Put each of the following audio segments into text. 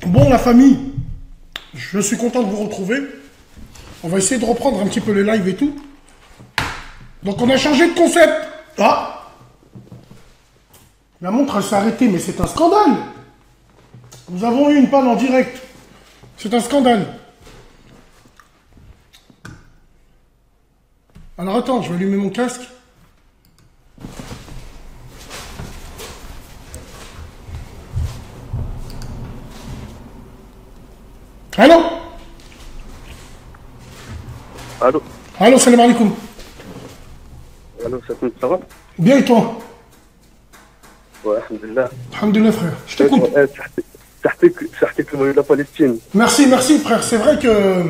Bon, la famille, je suis content de vous retrouver. On va essayer de reprendre un petit peu les lives et tout. Donc, on a changé de concept. Ah, la montre, elle s'est arrêtée, mais c'est un scandale. Nous avons eu une panne en direct. C'est un scandale. Alors, attends, je vais allumer mon casque. Allô? Allô? Allô, salam alaikum. Allô, ça va? Bien et toi? Ouais, alhamdulillah. Alhamdulillah, frère. Je t'écoute. تحكيك la Palestine. Merci, merci, frère. C'est vrai que...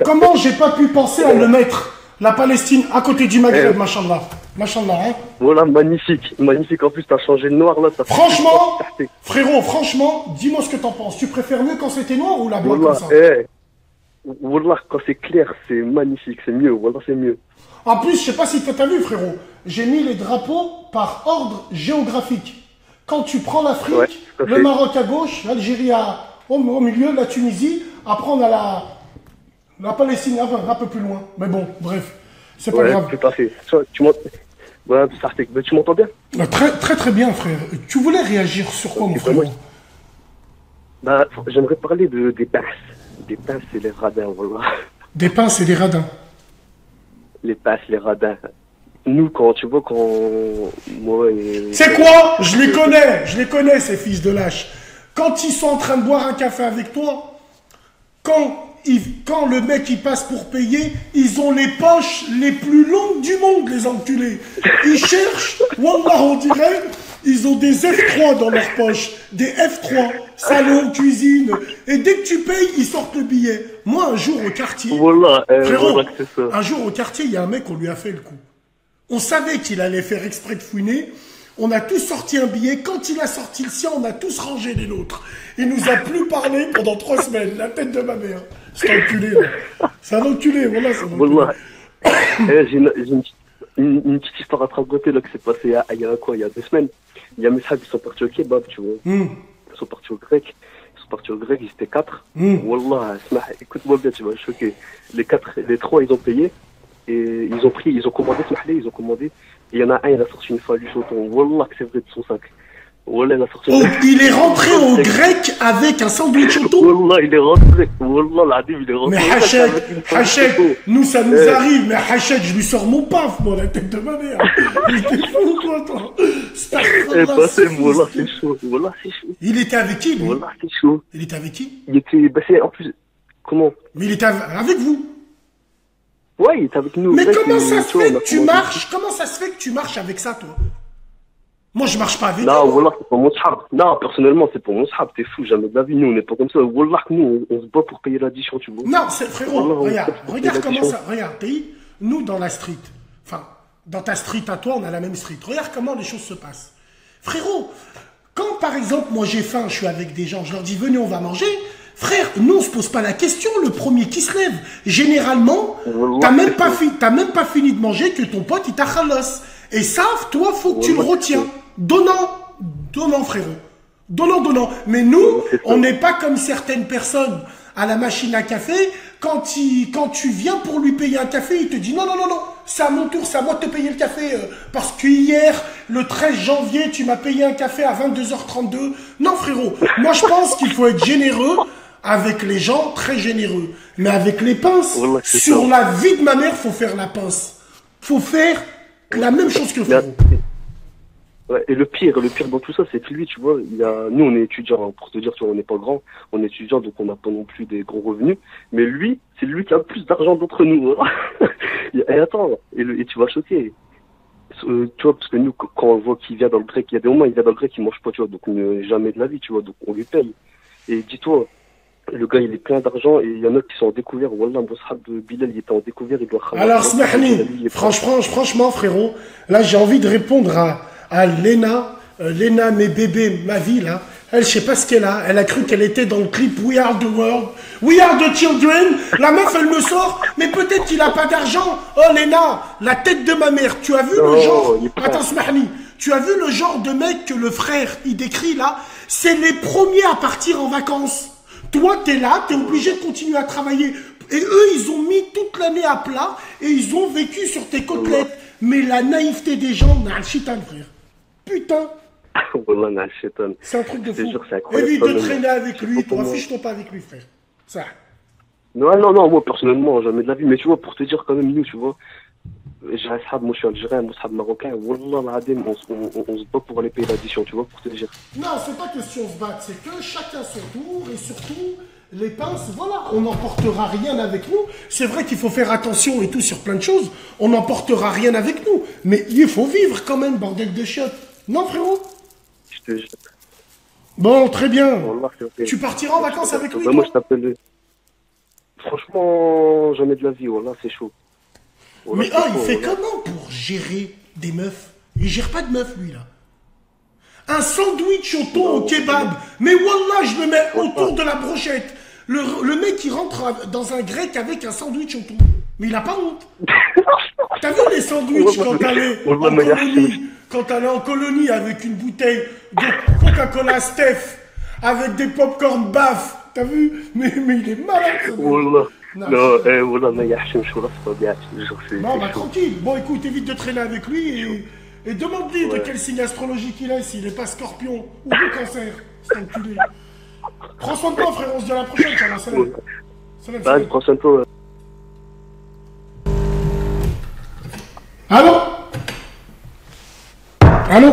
comment j'ai pas pu penser à le mettre, la Palestine, à côté du Maghreb, machallah. Machallah, hein. Voilà, magnifique. Magnifique. En plus, t'as changé le noir, là. Franchement, frérot, franchement, dis-moi ce que t'en penses. Tu préfères mieux quand c'était noir ou la blanc comme ça? Wallah, quand c'est clair, c'est magnifique. C'est mieux. Wallah, c'est mieux. En plus, je sais pas si t'as vu, frérot. J'ai mis les drapeaux par ordre géographique. Quand tu prends l'Afrique, Ouais, le Maroc à gauche, l'Algérie au milieu, la Tunisie, après on a la Palestine un peu plus loin. Mais bon, bref, c'est pas grave. Tout à fait. Tu m'entends bien? Très, très, très bien, frère. Tu voulais réagir sur quoi, mon frère? Bah, j'aimerais parler des pinces. Des pinces et les radins, voilà. Des pinces et des radins. Les pinces, les radins. Nous, quand moi et... C'est quoi? Je les connais, ces fils de lâches. Quand ils sont en train de boire un café avec toi, quand le mec il passe pour payer, ils ont les poches les plus longues du monde, les enculés. Ils cherchent, wallah, on dirait, ils ont des F3 dans leurs poches, des F3, salon, cuisine, et dès que tu payes, ils sortent le billet. Moi, un jour au quartier, Voilà, frérot, voilà que c'est ça. un jour au quartier, il y a un mec, on lui a fait le coup. On savait qu'il allait faire exprès de fouiner. On a tous sorti un billet. Quand il a sorti le sien, on a tous rangé les nôtres. Il nous a plus parlé pendant 3 semaines. La tête de ma mère. C'est un enculé, là. C'est un enculé, voilà. Wallah. J'ai une petite histoire à te raconter là, qui s'est passée il y a 2 semaines. Il y a mes frères qui sont partis au kebab, tu vois. Ils sont partis au grec. Ils étaient 4. Wallah, écoute-moi bien, tu vas choquer. Les 3, ils ont payé. Et ils ont commandé, et il y en a un, il a sorti une faluche au thon. Wallah, que c'est vrai de son sac. Wallah, il a sorti il est rentré au grec avec un sandwich au thon. Wallah, il est rentré. Wallah, l'adib, il est rentré. Mais Hachek, nous, ça nous arrive. Mais Hachek, je lui sors mon paf, moi, la tête de ma mère. T'es fou, quoi, toi? Wallah, c'est chaud. Wallah, c'est chaud. Il était avec qui, lui? Wallah, c'est chaud. Il était avec qui? Il était, c'est, en plus, comment? Mais il était avec vous. Ouais, il est avec nous. Mais comment ça se fait que tu marches? Comment ça se fait que tu marches avec ça, toi? Moi, je marche pas avec toi. Non, Wallah, c'est pour mon shab. Non, personnellement, c'est pour mon shab. T'es fou, jamais de la vie. Nous, on n'est pas comme ça. Wallah, nous, on se bat pour payer l'addition, tu vois. Non, c'est frérot, Wallah, regarde comment ça. Regarde, nous, dans la street. Enfin, dans ta street à toi, on a la même street. Regarde comment les choses se passent. Frérot, quand par exemple, moi j'ai faim, je suis avec des gens, je leur dis, venez, on va manger. Frère, nous on se pose pas la question, le premier qui se lève. Généralement, t'as même pas fini de manger que ton pote il t'a khalas. Et ça, toi, faut que tu le retiens. Donnant, frérot. Donnant. Mais nous, on n'est pas comme certaines personnes à la machine à café. Quand tu viens pour lui payer un café, il te dit non, c'est à mon tour, c'est à moi de te payer le café. Parce que hier, le 13 janvier, tu m'as payé un café à 22h32. Non, frérot, moi je pense qu'il faut être généreux. Avec les gens, très généreux. Mais avec les pinces, sur la vie de ma mère, faut faire la pince. Faut faire la même chose que frérot. Ouais, et le pire dans tout ça, c'est que lui, tu vois, nous on est étudiants, pour te dire, tu vois, on n'est pas grands, on est étudiants, donc on n'a pas non plus des gros revenus. Mais lui, c'est lui qui a le plus d'argent d'entre nous. Et attends, et tu vas choquer. Tu vois, parce que nous, quand on voit qu'il vient dans le grec, il y a des moments, il vient dans le grec, il mange pas, tu vois, donc jamais de la vie, tu vois, donc on lui paye. Et dis-toi, le gars, il est plein d'argent et il y en a qui sont en découvert. Wallah, mon sahab de Bilal, il était en découvert, il doit... Alors, smahni, franchement, frérot, là, j'ai envie de répondre à Léna. Léna, mes bébés, ma vie, là. Elle, je sais pas ce qu'elle a. Elle a cru qu'elle était dans le clip We Are the World. We Are the Children. La meuf, elle me sort. Mais peut-être qu'il a pas d'argent. Oh, Léna, la tête de ma mère. Tu as vu le genre... Attends, smahni. Tu as vu le genre de mec que le frère, il décrit, là? C'est les premiers à partir en vacances. Toi, tu es là, tu es obligé de continuer à travailler. Et eux, ils ont mis toute l'année à plat et ils ont vécu sur tes côtelettes. Mais la naïveté des gens, n'a chitan, frère. Putain. Wallah, n'a chitan. C'est un truc de fou. Jure, c'est incroyable. Évite de traîner avec lui. Toi, fiche-toi pas avec lui, frère. Ça. Non, moi, personnellement, jamais de la vie. Mais tu vois, pour te dire quand même, nous, tu vois, j'ai un sahab, moi, je suis algérien, moi, sahab marocain. Wallah, l'adem, on se bat pour aller payer l'addition, tu vois, pour te dire. Non, c'est pas question de se battre. C'est que chacun son tour et surtout, les pinces, voilà, on n'emportera rien avec nous. C'est vrai qu'il faut faire attention et tout sur plein de choses. On n'emportera rien avec nous. Mais il faut vivre quand même, bordel de chiottes. Non, frérot? Je te jure. Bon, très bien. Wallah, Tu partiras en vacances avec lui, moi, toi? je t'appelle. Franchement, jamais de la vie, voilà, c'est chaud. Voilà, Mais il fait comment pour gérer des meufs? Il gère pas de meufs, lui, là. Un sandwich au thon au kebab. Mais wallah, je me mets autour de la brochette. Le mec, il rentre dans un grec avec un sandwich au thon. Mais il a pas honte. T'as vu les sandwichs quand t'allais en colonie? Quand t'allais en colonie avec une bouteille de Coca-Cola Steph, avec des popcorn baf. T'as vu? Mais il est malade. Wallah. Non, wallah, mais Yahchim, je suis là, c'est pas bien. Non, bah tranquille. Bon, écoute, évite de traîner avec lui et demande-lui de quel signe astrologique il est, s'il n'est pas scorpion ou du cancer. C'est enculé. Prends soin de toi, frère, on se dit à la prochaine, ça va, salam. Vas-y, prends soin de toi. Allô? Allô?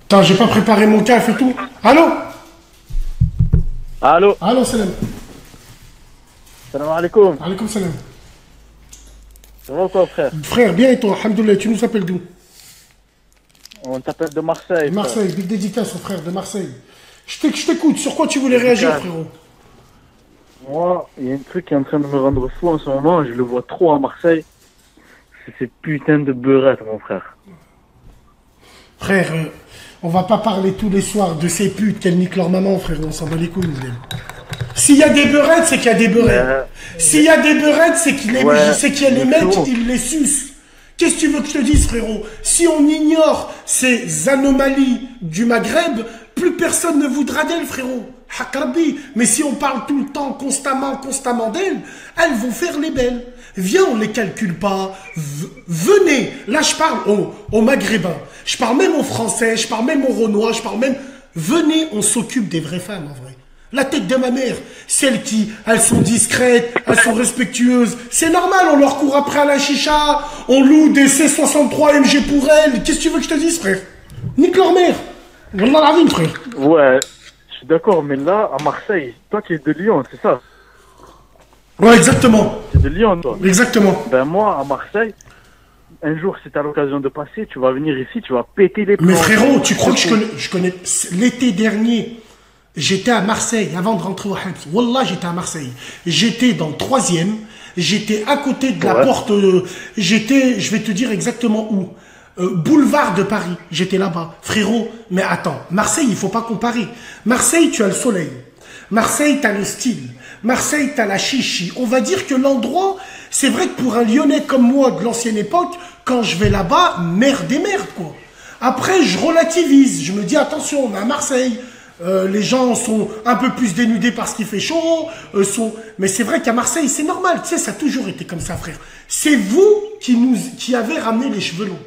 Attends, j'ai pas préparé mon caf et tout. Allô? Allô? Allô, salam. Salam alaikum. Alaikum salam. Ça va ou quoi, frère? Frère, bien et toi, alhamdoulilah, tu nous appelles d'où? On t'appelle de Marseille. Marseille, big dédicace au frère de Marseille. Je t'écoute, sur quoi tu voulais réagir, frérot? Moi, il y a un truc qui est en train de me rendre fou en ce moment, je le vois trop à Marseille. C'est ces putains de beurrettes, mon frère. Frère, on va pas parler tous les soirs de ces putes qu'elles niquent leur maman, frère, on s'en bat les couilles, nous. S'il y a des beurettes, c'est qu'il y a des beurettes. S'il y a des beurettes, c'est qu'il y a les mecs, ils les sucent. Qu'est-ce que tu veux que je te dise, frérot? Si on ignore ces anomalies du Maghreb, plus personne ne voudra d'elles, frérot. Hakrabi. Mais si on parle tout le temps, constamment d'elles, elles vont faire les belles. Viens, on les calcule pas. Venez. Là, je parle aux Maghrébins. Je parle même aux Français, je parle même aux Renois, je parle même... Venez, on s'occupe des vraies femmes, en vrai. La tête de ma mère, celles qui, elles sont discrètes, elles sont respectueuses. C'est normal, on leur court après à la chicha, on loue des C63 MG pour elles. Qu'est-ce que tu veux que je te dise, frère? Nique leur mère. Wallah l'azim, frère. Ouais, je suis d'accord, mais là, à Marseille, toi qui es de Lyon, c'est ça? Ouais, exactement. Tu es de Lyon, toi? Exactement. Ben moi, à Marseille, un jour, si t'as l'occasion de passer, tu vas venir ici, tu vas péter les plombs. Mais frérot, tu crois que je connais... L'été dernier... J'étais à Marseille avant de rentrer au Habs. Wallah, j'étais à Marseille. J'étais dans le 3e. J'étais à côté de la porte. J'étais, je vais te dire exactement où. Boulevard de Paris. J'étais là-bas. Frérot, mais attends. Marseille, il faut pas comparer. Marseille, tu as le soleil. Marseille, tu as le style. Marseille, tu as la chichi. On va dire que l'endroit, c'est vrai que pour un Lyonnais comme moi de l'ancienne époque, quand je vais là-bas, merde et merde, quoi. Après, je relativise. Je me dis, attention, on est à Marseille. Les gens sont un peu plus dénudés parce qu'il fait chaud. Mais c'est vrai qu'à Marseille, c'est normal. Tu sais, ça a toujours été comme ça, frère. C'est vous qui avez ramené les cheveux longs.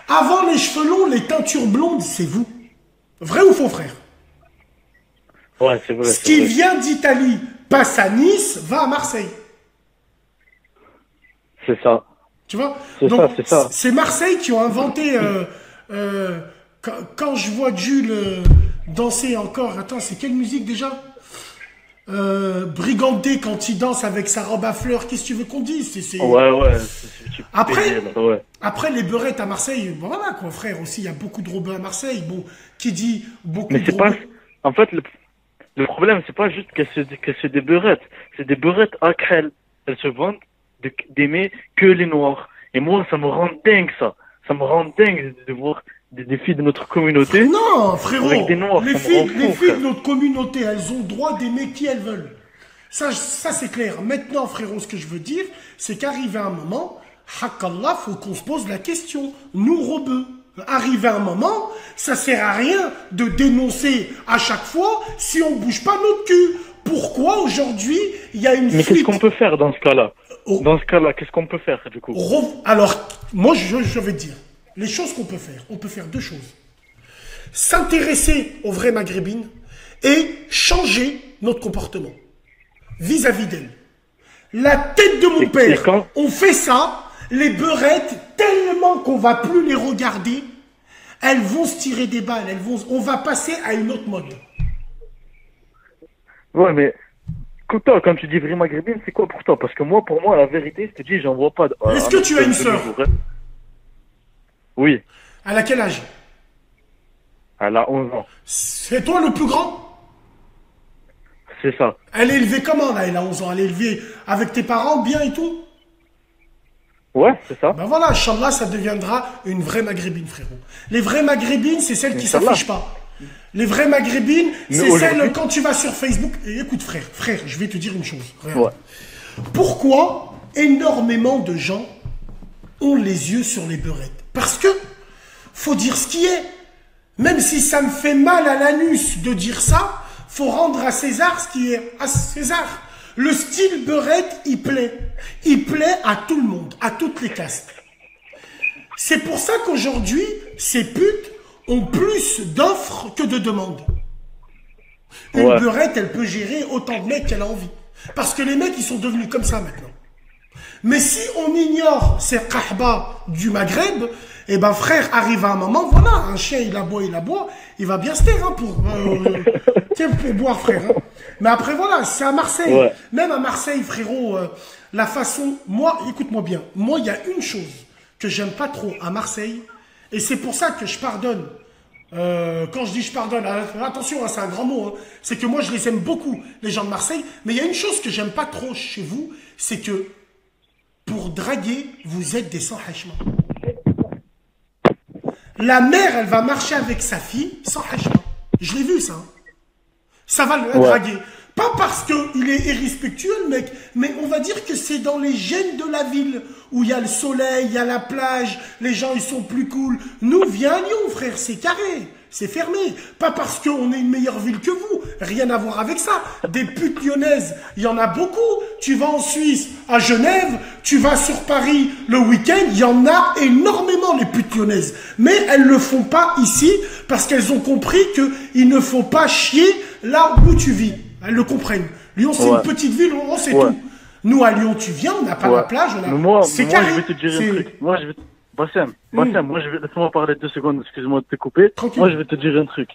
Avant les cheveux longs, les teintures blondes, c'est vous. Vrai ou faux, frère? Ouais, c'est vrai. Ce qui vient d'Italie passe à Nice, va à Marseille. C'est ça. Tu vois? Donc, c'est ça. C'est Marseille qui ont inventé... quand je vois Jules danser encore... Attends, c'est quelle musique déjà? Brigandé quand il danse avec sa robe à fleurs. Qu'est-ce que tu veux qu'on dise? Ouais. Après, les beurettes à Marseille, bon, voilà quoi, frère. Aussi, il y a beaucoup de robeux à Marseille. Bon, qui dit beaucoup mais de c'est pas... En fait, le problème, c'est pas juste que c'est des beurettes. C'est des beurettes à crêle. Elles se vendent d'aimer que les noirs. Et moi, ça me rend dingue, ça. Ça me rend dingue de voir des filles de notre communauté. Non, frérot. Avec des noirs. Les filles de notre communauté, elles ont le droit d'aimer qui elles veulent. Ça c'est clair. Maintenant, frérot, ce que je veux dire, c'est qu'arrivé un moment, hakallah, faut qu'on se pose la question. Nous, rebeux, arrivé un moment, ça sert à rien de dénoncer à chaque fois si on bouge pas notre cul. Pourquoi aujourd'hui il y a une Mais qu'est-ce qu'on peut faire dans ce cas-là? Oh. Dans ce cas-là, qu'est-ce qu'on peut faire du coup? Alors, moi je vais te dire, les choses qu'on peut faire, on peut faire deux choses. S'intéresser aux vraies maghrébines et changer notre comportement vis-à-vis d'elles. La tête de mon père, on fait ça, les beurettes, tellement qu'on va plus les regarder, elles vont se tirer des balles, on va passer à une autre mode. Ouais, mais quand tu dis vraie maghrébine, c'est quoi pour toi? Parce que moi, pour moi, la vérité, je te dis, j'en vois pas. Est-ce que tu as une sœur? Oui. Elle a quel âge? Elle a 11 ans. C'est toi le plus grand? C'est ça. Elle est élevée comment là? Elle a 11 ans. Elle est élevée avec tes parents bien et tout? Ouais, c'est ça. Ben voilà, Inch'Allah, ça deviendra une vraie maghrébine, frérot. Les vraies maghrébines, c'est celles qui s'affichent pas. Les vraies maghrébines, c'est celles quand tu vas sur Facebook. Et écoute, frère, je vais te dire une chose. Regarde. Ouais. Pourquoi énormément de gens ont les yeux sur les beurettes? Parce que, faut dire ce qui est. Même si ça me fait mal à l'anus de dire ça, faut rendre à César ce qui est à César. Le style beurette, il plaît. Il plaît à tout le monde, à toutes les castes. C'est pour ça qu'aujourd'hui, ces putes ont plus d'offres que de demandes. Une beurette, elle peut gérer autant de mecs qu'elle a envie. Parce que les mecs, ils sont devenus comme ça maintenant. Mais si on ignore ces kahbas du Maghreb, eh ben frère, arrive à un moment, voilà, un chien il aboie, il va bien se taire hein, pour boire frère. Hein. Mais après voilà, c'est à Marseille. Ouais. Même à Marseille, frérot, la façon, moi, écoute-moi bien, moi il y a une chose que j'aime pas trop à Marseille, et c'est pour ça que je pardonne. Quand je dis je pardonne, attention, hein, c'est un grand mot, hein, c'est que moi je les aime beaucoup, les gens de Marseille, mais il y a une chose que j'aime pas trop chez vous, c'est que pour draguer, vous êtes des sans hachements. La mère, elle va marcher avec sa fille sans hachement. Je l'ai vu, ça. Hein. Ça va le draguer. Pas parce qu'il est irrespectueux, le mec, mais on va dire que c'est dans les gènes de la ville, où il y a le soleil, il y a la plage, les gens, ils sont plus cool. Nous, viens à Lyon, frère, c'est carré, c'est fermé. Pas parce qu'on est une meilleure ville que vous, rien à voir avec ça. Des putes lyonnaises, il y en a beaucoup. Tu vas en Suisse, à Genève, tu vas sur Paris le week-end, il y en a énormément, les putes lyonnaises. Mais elles le font pas ici, parce qu'elles ont compris qu'il ne faut pas chier là où tu vis. Elles le comprennent. Lyon, c'est une petite ville, on sait tout. Nous, à Lyon, tu viens, on n'a pas la plage, on a... Moi, je vais te dire un truc. Bassem, laisse-moi parler 2 secondes, excuse-moi de te couper. Tranquille. Moi, je vais te dire un truc.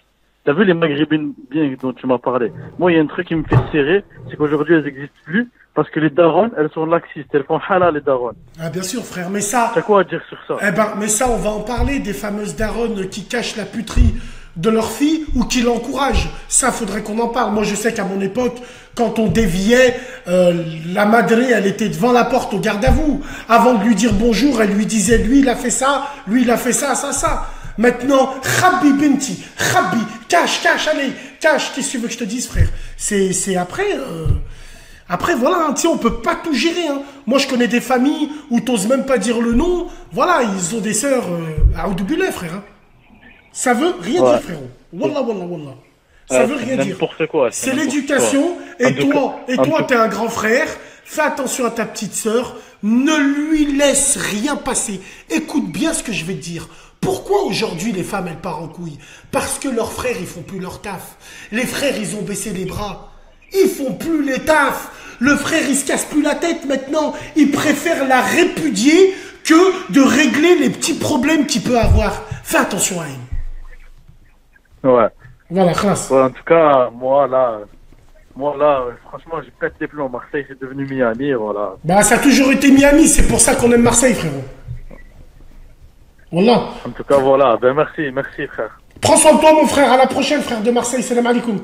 T'as vu les maghrébines bien dont tu m'as parlé? Moi, il y a un truc qui me fait serrer, c'est qu'aujourd'hui, elles n'existent plus, parce que les darons, elles sont laxistes, elles font halal, les darons. Ah, bien sûr, frère, mais ça... T'as quoi à dire sur ça? Eh ben, mais ça, on va en parler, des fameuses daronnes qui cachent la puterie de leur fille ou qui l'encouragent. Ça, faudrait qu'on en parle. Moi, je sais qu'à mon époque, quand on déviait, la madré, elle était devant la porte au garde à vous. Avant de lui dire bonjour, elle lui disait, lui, il a fait ça, lui, il a fait ça, ça. Maintenant, Khabi Binti, Khabi, cache, allez, cache. Qu'est-ce que tu veux que je te dise, frère? C'est après... Après, voilà, hein, on peut pas tout gérer. Hein. Moi, je connais des familles où t'oses même pas dire le nom. Voilà, ils ont des sœurs à Aoudoubilé, frère. Hein. Ça veut rien dire, frérot. Wallah. Ça veut rien dire. N'importe quoi. C'est l'éducation. Et toi, t'es un grand frère. Fais attention à ta petite sœur. Ne lui laisse rien passer. Écoute bien ce que je vais te dire. Pourquoi aujourd'hui les femmes, elles partent en couille? Parce que leurs frères, ils font plus leur taf. Les frères, ils ont baissé les bras. Ils font plus les tafs. Le frère, il se casse plus la tête maintenant. Il préfère la répudier que de régler les petits problèmes qu'il peut avoir. Fais attention à elle. Ouais. Voilà, grâce. Ouais, en tout cas, moi là, franchement, je pète les plombs. Marseille, c'est devenu Miami, voilà. Bah, ça a toujours été Miami. C'est pour ça qu'on aime Marseille, frérot. Voilà. En tout cas, voilà. Ben, merci, frère. Prends soin de toi, mon frère. À la prochaine, frère de Marseille. Salam alaikum.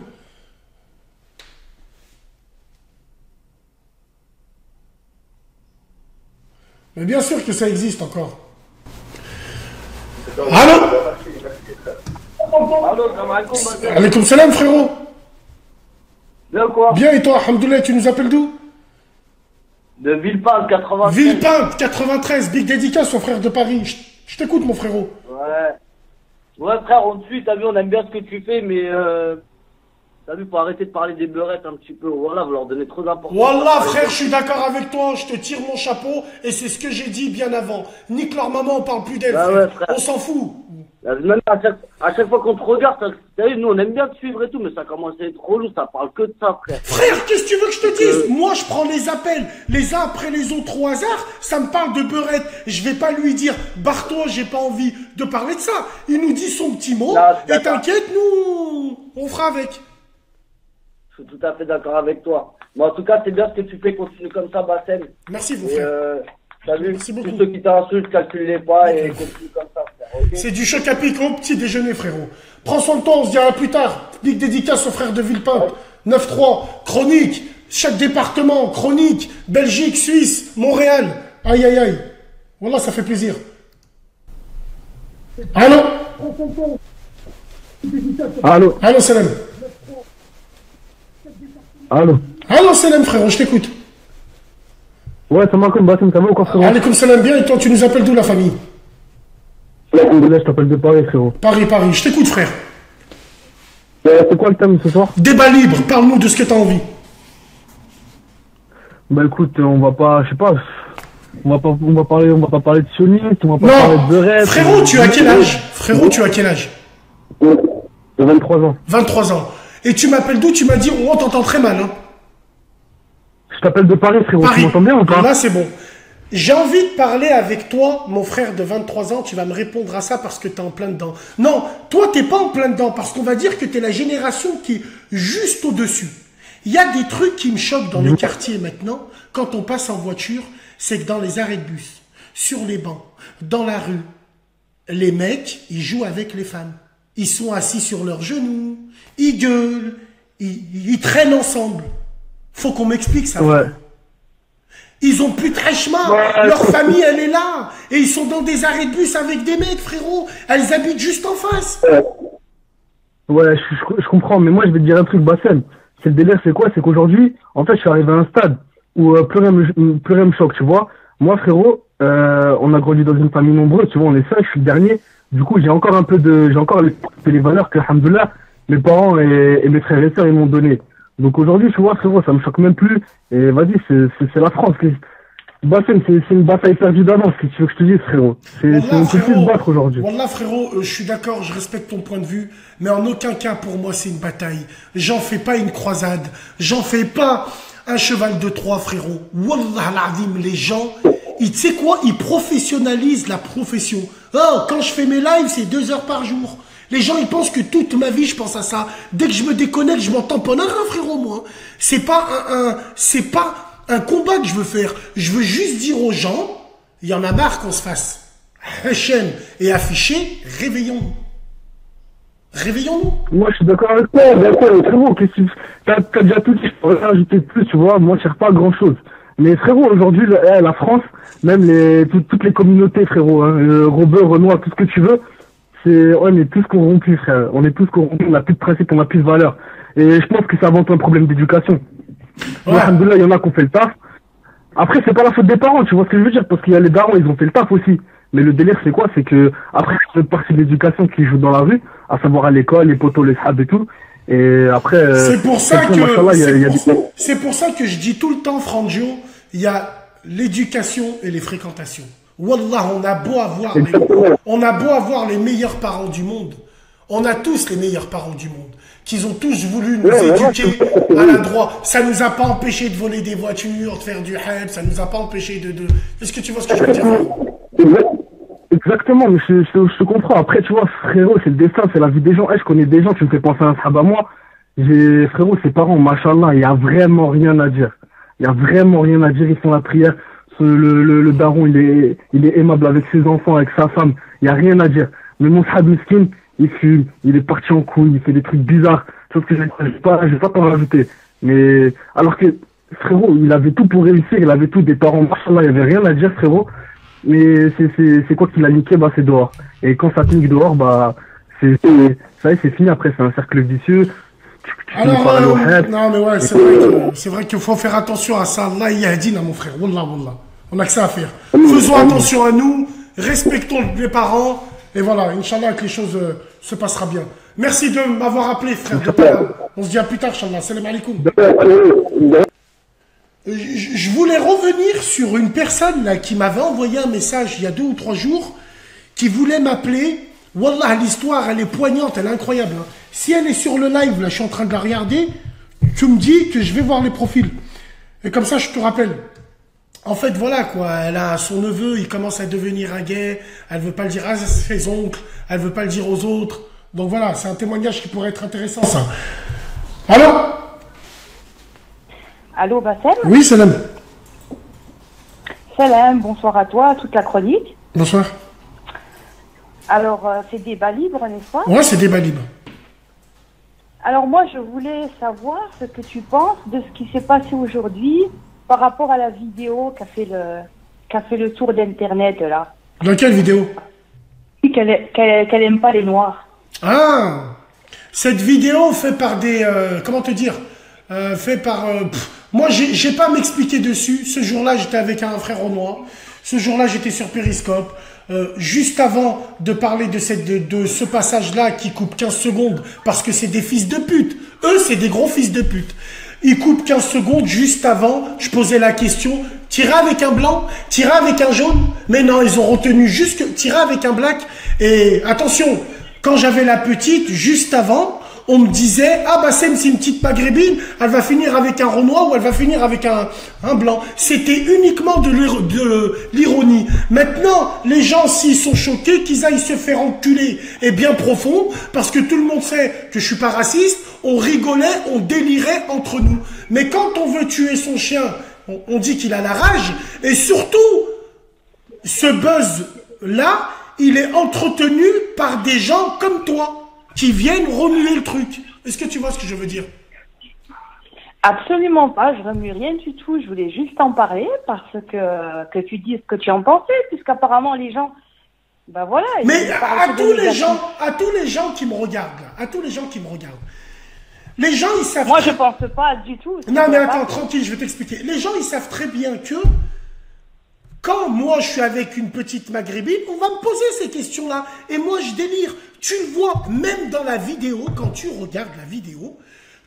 Mais bien sûr que ça existe encore. Allô? Alaikum salam, frérot. Bien quoi? Bien, et toi, alhamdoulilah, tu nous appelles d'où? De Villepinte, 93. Villepinte, 93, big dédicace au frère de Paris. Je t'écoute, mon frérot. Ouais. Ouais, frère, on te suit, t'as vu, on aime bien ce que tu fais, mais t'as vu, faut arrêter de parler des beurettes un petit peu. Voilà, vous leur donnez trop d'importance. Wallah, frère, je suis d'accord avec toi, je te tire mon chapeau, et c'est ce que j'ai dit bien avant. Nique leur maman, on parle plus d'elle, Bah frère. ouais, frère. On s'en fout. Même à chaque fois qu'on te regarde, t'as vu, nous on aime bien te suivre et tout, mais ça commence à être relou, ça parle que de ça, frère. Frère, qu'est-ce que tu veux que je te dise? Moi, je prends les appels, les uns après les autres au hasard, ça me parle de beurette. Je vais pas lui dire, barre-toi, j'ai pas envie de parler de ça. Il nous dit son petit mot, Là, et t'inquiète, nous, on fera avec. Je suis tout à fait d'accord avec toi. Mais en tout cas, c'est bien ce que tu fais, continue comme ça, Bassem. Merci, vous, Et frère. t'as vu, Merci beaucoup. tous ceux qui t'insultent, calcule-les pas et continue comme ça, frère, ok? C'est du choc à pic au petit déjeuner, frérot. Prends soin de toi, on se dit à plus tard. Big dédicace au frère de Villepinte. 9-3, chronique. Chaque département, chronique. Belgique, Suisse, Montréal. Aïe, aïe, aïe. Voilà, ça fait plaisir. Allô? Allô, Allô, Salam. allô. Allô, Salam, frérot, je t'écoute. Ouais, ça m'a comme Bassem, ça va ou quoi, frérot? Alaykoum salam, bien, et toi, tu nous appelles d'où, la famille? Alhamdoulilah, je t'appelle de Paris, frérot. Paris, Paris. Je t'écoute, frère. C'est quoi le thème ce soir? Débat libre, parle-nous de ce que t'as envie. Bah écoute, on va pas, je sais pas, on va pas parler de sionistes, on va pas parler de Non, beurette. frérot, tu as quel âge? Frérot, tu as quel âge? De 23 ans. 23 ans. Et tu m'appelles d'où? Tu m'as dit, on t'entend très mal, hein. Je t'appelle de Paris, frérot, Paris. tu m'entends bien ou pas? Là, c'est bon. J'ai envie de parler avec toi, mon frère de 23 ans. Tu vas me répondre à ça parce que tu es en plein dedans. Non, toi, t'es pas en plein dedans parce qu'on va dire que tu es la génération qui est juste au-dessus. Il y a des trucs qui me choquent dans les quartiers maintenant, quand on passe en voiture, c'est que dans les arrêts de bus, sur les bancs, dans la rue, les mecs, ils jouent avec les femmes. Ils sont assis sur leurs genoux, ils gueulent, ils traînent ensemble. Faut qu'on m'explique ça. Ouais. Ils ont plus de chemin. Ouais. Leur famille, elle est là. Et ils sont dans des arrêts de bus avec des mecs, frérot. Elles habitent juste en face. Ouais, je comprends, mais moi je vais te dire un truc, Bassem. C'est le délire, c'est quoi? C'est qu'aujourd'hui, en fait, je suis arrivé à un stade où plus rien me choque, tu vois. Moi, frérot, on a grandi dans une famille nombreuse, tu vois, on est 5, je suis le dernier. Du coup, j'ai encore les valeurs que, alhamdoulilah, mes parents et mes frères et sœurs, ils m'ont donné. Donc aujourd'hui, tu vois, frérot, ça me choque même plus. Et vas-y, c'est la France. Bassem, c'est une bataille perdue d'avance, si tu veux que je te dise, frérot. On peut plus se battre aujourd'hui. Wallah, frérot, je suis d'accord, je respecte ton point de vue, mais en aucun cas, pour moi, c'est une bataille. J'en fais pas une croisade. J'en fais pas un cheval de Troie, frérot. Wallah, l'azim, les gens, tu sais quoi, ils professionnalisent la profession. Oh, quand je fais mes lives, c'est 2 heures par jour. Les gens, ils pensent que toute ma vie, je pense à ça. Dès que je me déconnecte, je m'en tamponne un rein, frérot, moi. C'est pas un combat que je veux faire. Je veux juste dire aux gens, il y en a marre qu'on se fasse Hachem et afficher, réveillons-nous. Réveillons-nous. Moi, je suis d'accord avec toi, d'accord, frérot, t'as déjà tout dit, je pourrais rajouter plus, tu vois, moi, je cherche pas grand chose. Mais frérot, aujourd'hui, la France, même toutes les communautés, frérot, hein, Robert, Renoir, tout ce que tu veux, on est tous corrompus, frère. On est tous corrompus, on n'a plus de principe, on n'a plus de valeur. Et je pense que c'est avant tout un problème d'éducation. Ouais. Alhamdoulilah, il y en a qui ont fait le taf. Après, c'est pas la faute des parents, tu vois ce que je veux dire, parce qu'il y a les darons, ils ont fait le taf aussi. Mais le délire, c'est quoi? C'est que, après, c'est une partie de l'éducation qui joue dans la rue, à savoir à l'école, les poteaux, les sables et tout. Et après, c'est pour ça que, machallah, c'est pour ça que je dis tout le temps, Frangio, il y a l'éducation et les fréquentations. Wallah, on a beau avoir les meilleurs parents du monde. On a tous les meilleurs parents du monde. Qu'ils ont tous voulu nous éduquer à la droite. Ça nous a pas empêché de voler des voitures, de faire du heb, ça nous a pas empêché de... Est-ce que tu vois ce que je veux dire? Exactement, mais je comprends. Après, tu vois, frérot, c'est le destin, c'est la vie des gens. Je connais des gens, tu me fais penser à un sahaba, moi. Frérot, ses parents, machallah, il y a vraiment rien à dire. Il y a vraiment rien à dire, ils font la prière. Le daron, il est aimable avec ses enfants, avec sa femme. Il y a rien à dire. Mais mon sahab miskin, il fume, il est parti en couille, il fait des trucs bizarres. Sauf que je vais pas t'en rajouter. Mais, alors que, frérot, il avait tout pour réussir, il avait tout, des parents, machallah, il y avait rien à dire, frérot. Mais c'est quoi qu'il a niqué, bah, c'est dehors. Et quand ça te nique dehors, bah, ça y est, c'est fini après, c'est un cercle vicieux. Alors, non, mais ouais, c'est vrai qu'il faut faire attention à ça. Allah yahdina, mon frère. Wallah, wallah. On a que ça à faire. Faisons attention à nous, respectons les parents, Et voilà, Inch'Allah, que les choses se passera bien. Merci de m'avoir appelé, frère. On se dit à plus tard, Inch'Allah. Salam alaikum. Je voulais revenir sur une personne là, qui m'avait envoyé un message il y a 2 ou 3 jours, qui voulait m'appeler. Wallah, l'histoire, elle est poignante, elle est incroyable. Hein. Si elle est sur le live, là, je suis en train de la regarder, tu me dis que je vais voir les profils. Et comme ça, je te rappelle. En fait, voilà, quoi. Elle a son neveu, il commence à devenir un gay. Elle veut pas le dire à ses oncles. Elle veut pas le dire aux autres. Donc voilà, c'est un témoignage qui pourrait être intéressant, ça. Allô? Allô, Bassem? Oui, Salam. Salam, bonsoir à toi, à toute la chronique. Bonsoir. Alors, c'est débat libre, n'est-ce pas? Ouais, c'est débat libre. Alors moi, je voulais savoir ce que tu penses de ce qui s'est passé aujourd'hui par rapport à la vidéo qu'a fait le tour d'Internet, là. Dans quelle vidéo? Qu'elle aime pas les Noirs. Ah! Cette vidéo fait par des... comment te dire? Fait par... moi, j'ai pas à m'expliquer dessus. Ce jour-là, j'étais avec un frère au noir. Ce jour-là, j'étais sur Periscope. Juste avant de parler de ce passage-là qui coupe 15 secondes, parce que c'est des fils de pute. Eux, c'est des gros fils de pute. Ils coupent 15 secondes juste avant. Je posais la question, tirer avec un blanc, tirer avec un jaune. Mais non, ils ont retenu juste que tirer avec un black. Et attention, quand j'avais la petite, juste avant, on me disait, ah bah c'est une petite maghrébine, elle va finir avec un Renoir ou elle va finir avec un blanc. C'était uniquement de l'ironie. Maintenant, les gens, s'ils sont choqués, qu'ils aillent se faire enculer et bien profond, parce que tout le monde sait que je suis pas raciste, on rigolait, on délirait entre nous. Mais quand on veut tuer son chien, on dit qu'il a la rage, et surtout, ce buzz-là, il est entretenu par des gens comme toi, qui viennent remuer le truc. Est-ce que tu vois ce que je veux dire? Absolument pas, je remue rien du tout. Je voulais juste en parler parce que tu dis ce que tu en pensais, puisqu'apparemment les gens, ben voilà. Mais à tous les gens qui me regardent, là, à tous les gens qui me regardent, les gens ils savent. Moi je pense pas du tout. Non mais attends, tranquille, je vais t'expliquer. Les gens ils savent très bien que quand moi je suis avec une petite maghrébine, on va me poser ces questions-là. Et moi je délire. Tu le vois, même dans la vidéo, quand tu regardes la vidéo,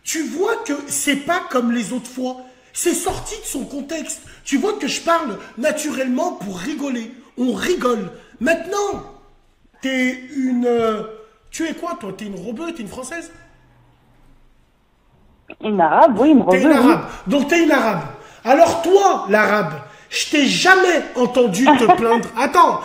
tu vois que c'est pas comme les autres fois. C'est sorti de son contexte. Tu vois que je parle naturellement pour rigoler. On rigole. Maintenant, t'es une... tu es quoi toi? T'es une rebeu? T'es une française? Une arabe, oui, une rebeu. T'es une arabe. Donc t'es une arabe. Alors toi, l'arabe, je t'ai jamais entendu te plaindre. Attends,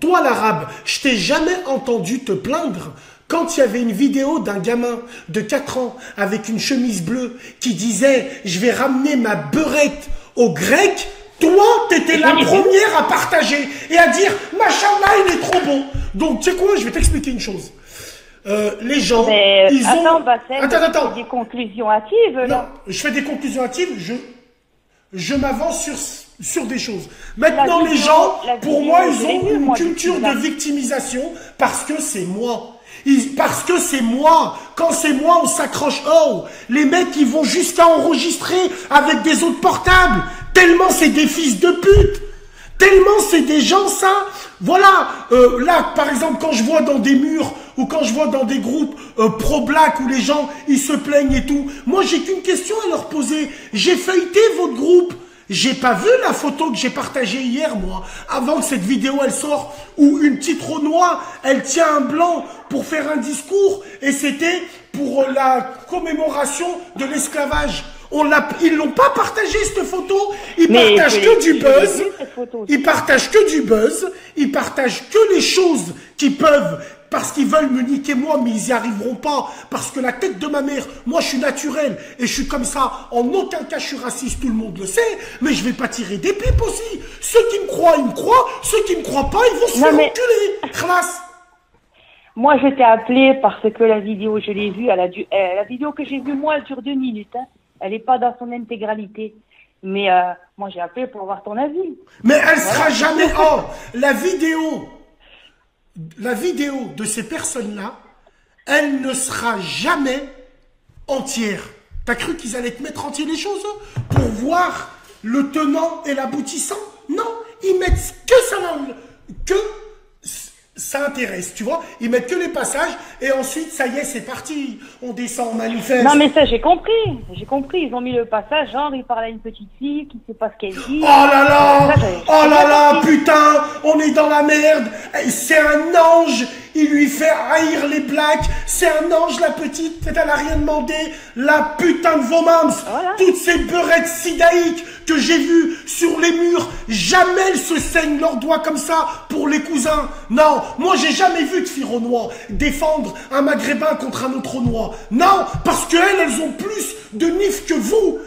toi l'arabe, je t'ai jamais entendu te plaindre quand il y avait une vidéo d'un gamin de 4 ans avec une chemise bleue qui disait « Je vais ramener ma beurette aux Grecs ». Toi, t'étais la première à partager et à dire « Machallah, il est trop bon ». Donc, tu sais quoi, je vais t'expliquer une chose. Les gens, ils ont... Attends. Des conclusions hâtives, là. Non, je fais des conclusions hâtives, je m'avance sur des choses. Maintenant, les gens, pour moi, ils ont une culture de victimisation parce que c'est moi. Parce que c'est moi. Quand c'est moi, on s'accroche. Oh, les mecs, ils vont jusqu'à enregistrer avec des autres portables. Tellement c'est des fils de pute. Tellement c'est des gens, ça. Voilà. Là, par exemple, quand je vois dans des murs ou quand je vois dans des groupes pro-black où les gens, ils se plaignent et tout. Moi, j'ai qu'une question à leur poser. J'ai feuilleté votre groupe. J'ai pas vu la photo que j'ai partagée hier, moi, avant que cette vidéo, elle sorte, où une petite Renoir, elle tient un blanc pour faire un discours, et c'était pour la commémoration de l'esclavage. Ils l'ont pas partagé, cette photo. Ils partagent que du buzz. Ils partagent que du buzz. Ils partagent que les choses qui peuvent... Parce qu'ils veulent me niquer moi, mais ils n'y arriveront pas. Parce que la tête de ma mère, moi je suis naturel et je suis comme ça. En aucun cas je suis raciste, tout le monde le sait. Mais je vais pas tirer des pipes aussi. Ceux qui me croient, ils me croient. Ceux qui me croient pas, ils vont se faire enculer. Classe. Moi je t'ai appelé parce que la vidéo, je l'ai vue. La vidéo que j'ai vue, moi, elle dure 2 minutes. Hein. Elle n'est pas dans son intégralité. Mais moi j'ai appelé pour avoir ton avis. Mais elle sera jamais... Oh, la vidéo de ces personnes-là, elle ne sera jamais entière. T'as cru qu'ils allaient te mettre entier les choses pour voir le tenant et l'aboutissant? Non, ils mettent que ça, que ça intéresse, tu vois. Ils mettent que les passages et ensuite, ça y est, c'est parti. On descend, on manifeste. Non, mais ça, j'ai compris. J'ai compris. Ils ont mis le passage, genre, il parle à une petite fille qui sait pas ce qu'elle dit. Oh là là! Ça, Oh là là, putain! On est dans la merde! C'est un ange! Il lui fait haïr les blacks! C'est un ange, la petite! Elle a rien demandé! La putain de vos mams! Voilà. Toutes ces beurettes sidaïques que j'ai vues sur les murs, jamais elles se saignent leurs doigts comme ça pour les cousins! Non! Moi, j'ai jamais vu de filles renois défendre un maghrébin contre un autre renois! Non! Parce qu'elles ont plus de nif que vous!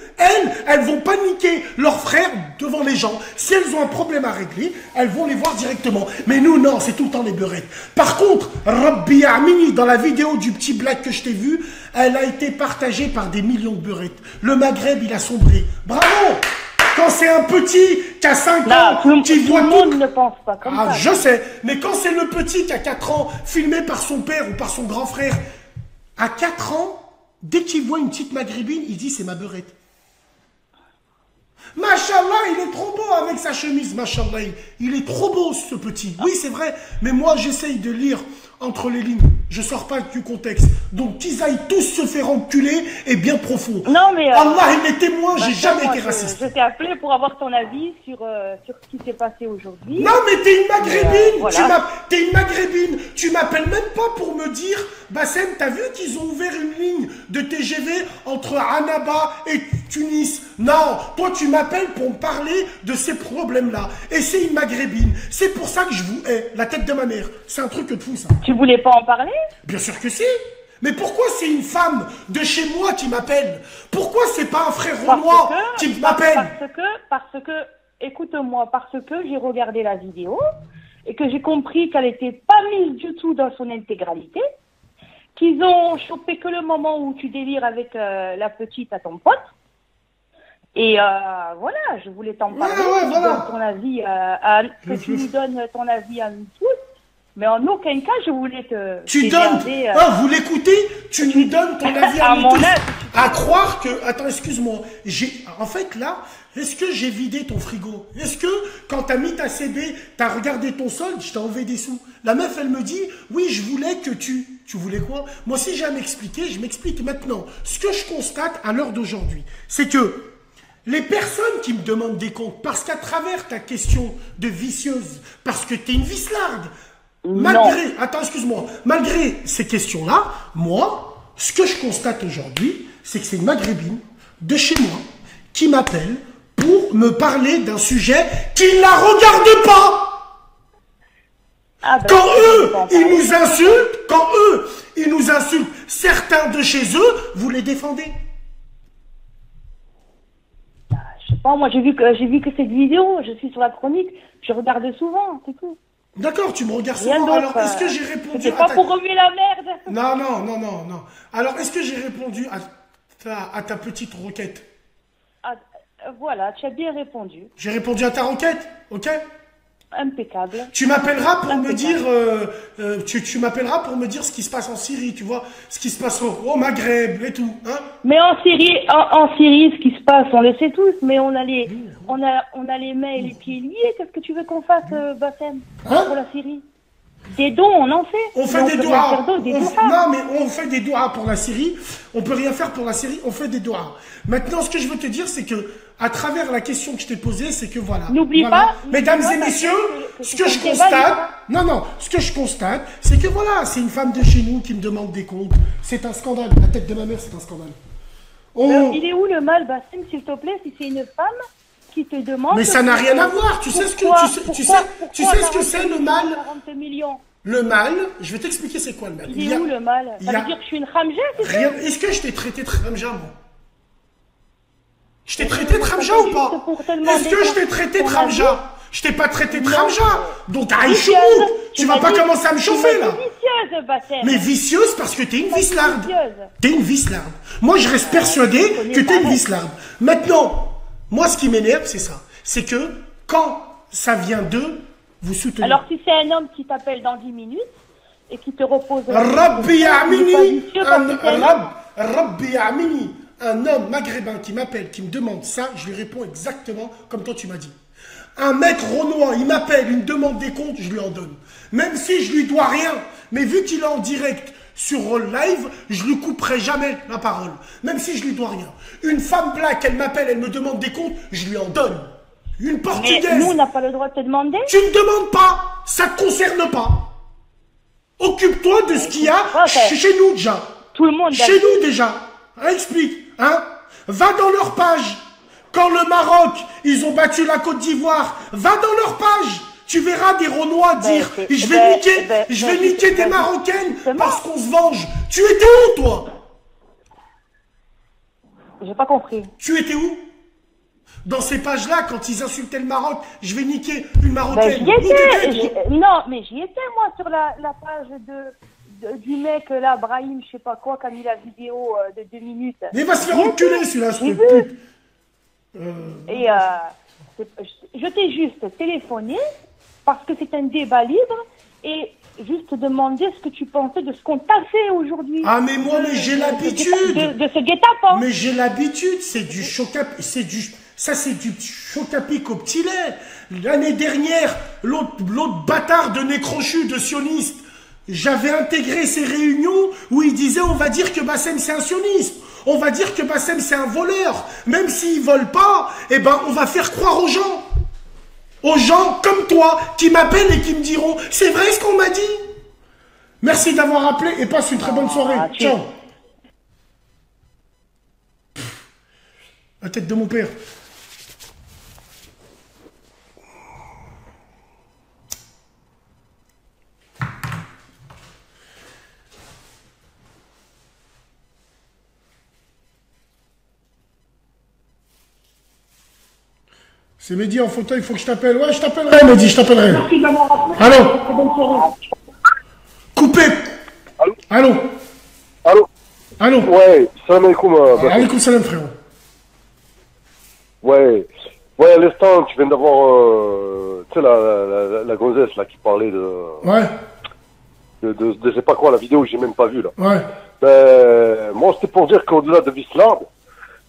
Elles vont paniquer leurs frères devant les gens. Si elles ont un problème à régler, elles vont les voir directement. Mais nous, non, c'est tout le temps les beurettes. Par contre, Rabbi Amini, dans la vidéo du petit black que je t'ai vu, elle a été partagée par des millions de beurettes. Le Maghreb, il a sombré. Bravo! Quand c'est un petit qui a 5 ans, qui voit tout le monde ne pense pas comme ça. Je sais. Mais quand c'est le petit qui a 4 ans, filmé par son père ou par son grand frère, à 4 ans, dès qu'il voit une petite maghrébine, il dit c'est ma beurette. Machallah, il est trop beau avec sa chemise, machallah. Il est trop beau, ce petit. Oui, c'est vrai, mais moi, j'essaye de lire entre les lignes. Je sors pas du contexte. Donc, qu'ils aillent tous se faire enculer et bien profond. Non, mais... Allah, il est témoin, j'ai jamais été raciste. Je t'ai appelé pour avoir ton avis sur ce qui s'est passé aujourd'hui. Non, mais t'es une maghrébine. Voilà. T'es une maghrébine. Tu m'appelles même pas pour me dire, Bassem, t'as vu qu'ils ont ouvert une ligne de TGV entre Annaba et Tunis? Non, toi, tu m'appelles pour me parler de ces problèmes-là. Et c'est une maghrébine. C'est pour ça que je vous hais, la tête de ma mère. C'est un truc de fou, ça. Tu voulais pas en parler? Bien sûr que si. Mais pourquoi c'est une femme de chez moi qui m'appelle? Pourquoi c'est pas un frère renois qui m'appelle? Parce que, écoute-moi, parce que j'ai regardé la vidéo et que j'ai compris qu'elle était pas mise du tout dans son intégralité, qu'ils ont chopé que le moment où tu délires avec la petite à ton pote. Et voilà, je voulais t'en parler. Voilà. Ton avis, que tu nous donnes ton avis à nous tous. Mais en aucun cas, je voulais te... Tu donnes... vous l'écoutez? Tu nous donnes ton avis à nous tous. À croire que... Attends, excuse-moi. En fait, là, est-ce que j'ai vidé ton frigo? Est-ce que, quand t'as mis ta CB, t'as regardé ton solde, je t'ai enlevé des sous? La meuf, elle me dit, oui, je voulais que tu... Tu voulais quoi? Moi, si j'ai à m'expliquer, je m'explique maintenant. Ce que je constate à l'heure d'aujourd'hui, c'est que les personnes qui me demandent des comptes, parce qu'à travers ta question de vicieuse, parce que t'es une vicelarde, malgré ces questions-là, moi, ce que je constate aujourd'hui, c'est que c'est une maghrébine de chez moi qui m'appelle pour me parler d'un sujet qui ne la regarde pas. Quand eux, ils nous insultent, certains de chez eux, vous les défendez. Je sais pas, moi j'ai vu que cette vidéo, je suis sur la chronique, je regarde souvent, c'est tout. D'accord, tu me regardes souvent. Alors, est-ce que j'ai répondu à ta... pas pour remuer la merde. Non. Alors, est-ce que j'ai répondu à ta petite requête? Voilà, tu as bien répondu. J'ai répondu à ta requête, ok? Impeccable. Tu m'appelleras pour me dire, tu m'appelleras pour me dire ce qui se passe en Syrie, tu vois, ce qui se passe au Maghreb et tout, hein? Mais en Syrie, ce qui se passe, on le sait tous, mais on a les mains et les pieds liés. Qu'est-ce que tu veux qu'on fasse, Bassem, pour la Syrie? Des dons, on en fait. On fait des doigts. Non, mais on fait des doigts pour la Syrie. On peut rien faire pour la Syrie. On fait des doigts. Maintenant, ce que je veux te dire, c'est que, à travers la question que je t'ai posée, c'est que voilà. N'oublie pas. Mesdames et messieurs, ce que je constate. Ce que je constate, c'est que voilà, c'est une femme de chez nous qui me demande des comptes. C'est un scandale. La tête de ma mère, c'est un scandale. Il est où le mal, Bassem, s'il te plaît, si c'est une femme qui te demande... Mais ça n'a rien à voir. Tu sais ce que c'est le mal? 40 millions. Le mal, je vais t'expliquer c'est quoi le mal. Il est où le mal? Ça veut dire que je suis une ramja, c'est ça? Est-ce que je t'ai traité de ramja, moi? Je t'ai traité de ramja ou pas? Est-ce que je t'ai traité de ramja? Je t'ai pas traité de ramja. Donc, Aïchouk, tu vas pas commencer à me chauffer, là. Vicieuse, Bassem. Mais vicieuse parce que t'es une vicelarde. T'es une vicelarde. Moi, je reste persuadé que t'es une vicelarde. Maintenant, moi, ce qui m'énerve, c'est ça. C'est que quand ça vient d'eux, vous soutenez. Alors, si c'est un homme qui t'appelle dans 10 minutes et qui te repose... Rabbi Amini, un homme maghrébin qui m'appelle, qui me demande ça, je lui réponds exactement comme toi tu m'as dit. Un mec renois, il m'appelle, il me demande des comptes, je lui en donne. Même si je lui dois rien. Mais vu qu'il est en direct sur live, je lui couperai jamais la parole. Même si je lui dois rien. Une femme black, elle m'appelle, elle me demande des comptes, je lui en donne. Une portugaise. Mais nous, on n'a pas le droit de te demander. Tu ne demandes pas. Ça ne te concerne pas. Occupe-toi de ce qu'il y a chez nous déjà. Tout le monde. Chez nous déjà. Explique. Hein? Va dans leur page. Quand le Maroc, ils ont battu la Côte d'Ivoire, va dans leur page. Tu verras des Renois dire je vais niquer des Marocaines parce qu'on se venge. Tu étais où, toi? J'ai pas compris. Tu étais où? Dans ces pages-là, quand ils insultaient le Maroc, je vais niquer une Marocaine. J'y étais. Non, mais j'y étais, moi, sur la page du mec, là, Brahim, je sais pas quoi, qui a mis la vidéo de 2 minutes. Mais il va se faire enculer, celui-là, ce pute. Et je t'ai juste téléphoné parce que c'est un débat libre et juste demander ce que tu pensais de ce qu'on t'a fait aujourd'hui. Ah mais moi, mais j'ai l'habitude de ce guet-apens. Mais j'ai l'habitude, c'est du choc à pic au petit lait. L'année dernière, l'autre bâtard de nez crochu, de sioniste, j'avais intégré ces réunions où il disait on va dire que Bassem c'est un sioniste. On va dire que Bassem c'est un voleur. Même s'ils volent pas, eh ben on va faire croire aux gens. Aux gens comme toi qui m'appellent et qui me diront c'est vrai ce qu'on m'a dit. Merci d'avoir appelé et passe une très bonne soirée. Ciao. La tête de mon père. C'est Mehdi en fauteuil, il faut que je t'appelle. Ouais, je t'appellerai, Mehdi, je t'appellerai. Allô? Coupé. Allô? Allô? Ouais, salam alaikum. Alaikum salam, frérot. Ouais, à l'instant, tu viens d'avoir, tu sais, la gonzesse, là, qui parlait de... Ouais. De je sais pas quoi, la vidéo que j'ai même pas vue, là. Ouais. Ben, moi, c'était pour dire qu'au-delà de Visland,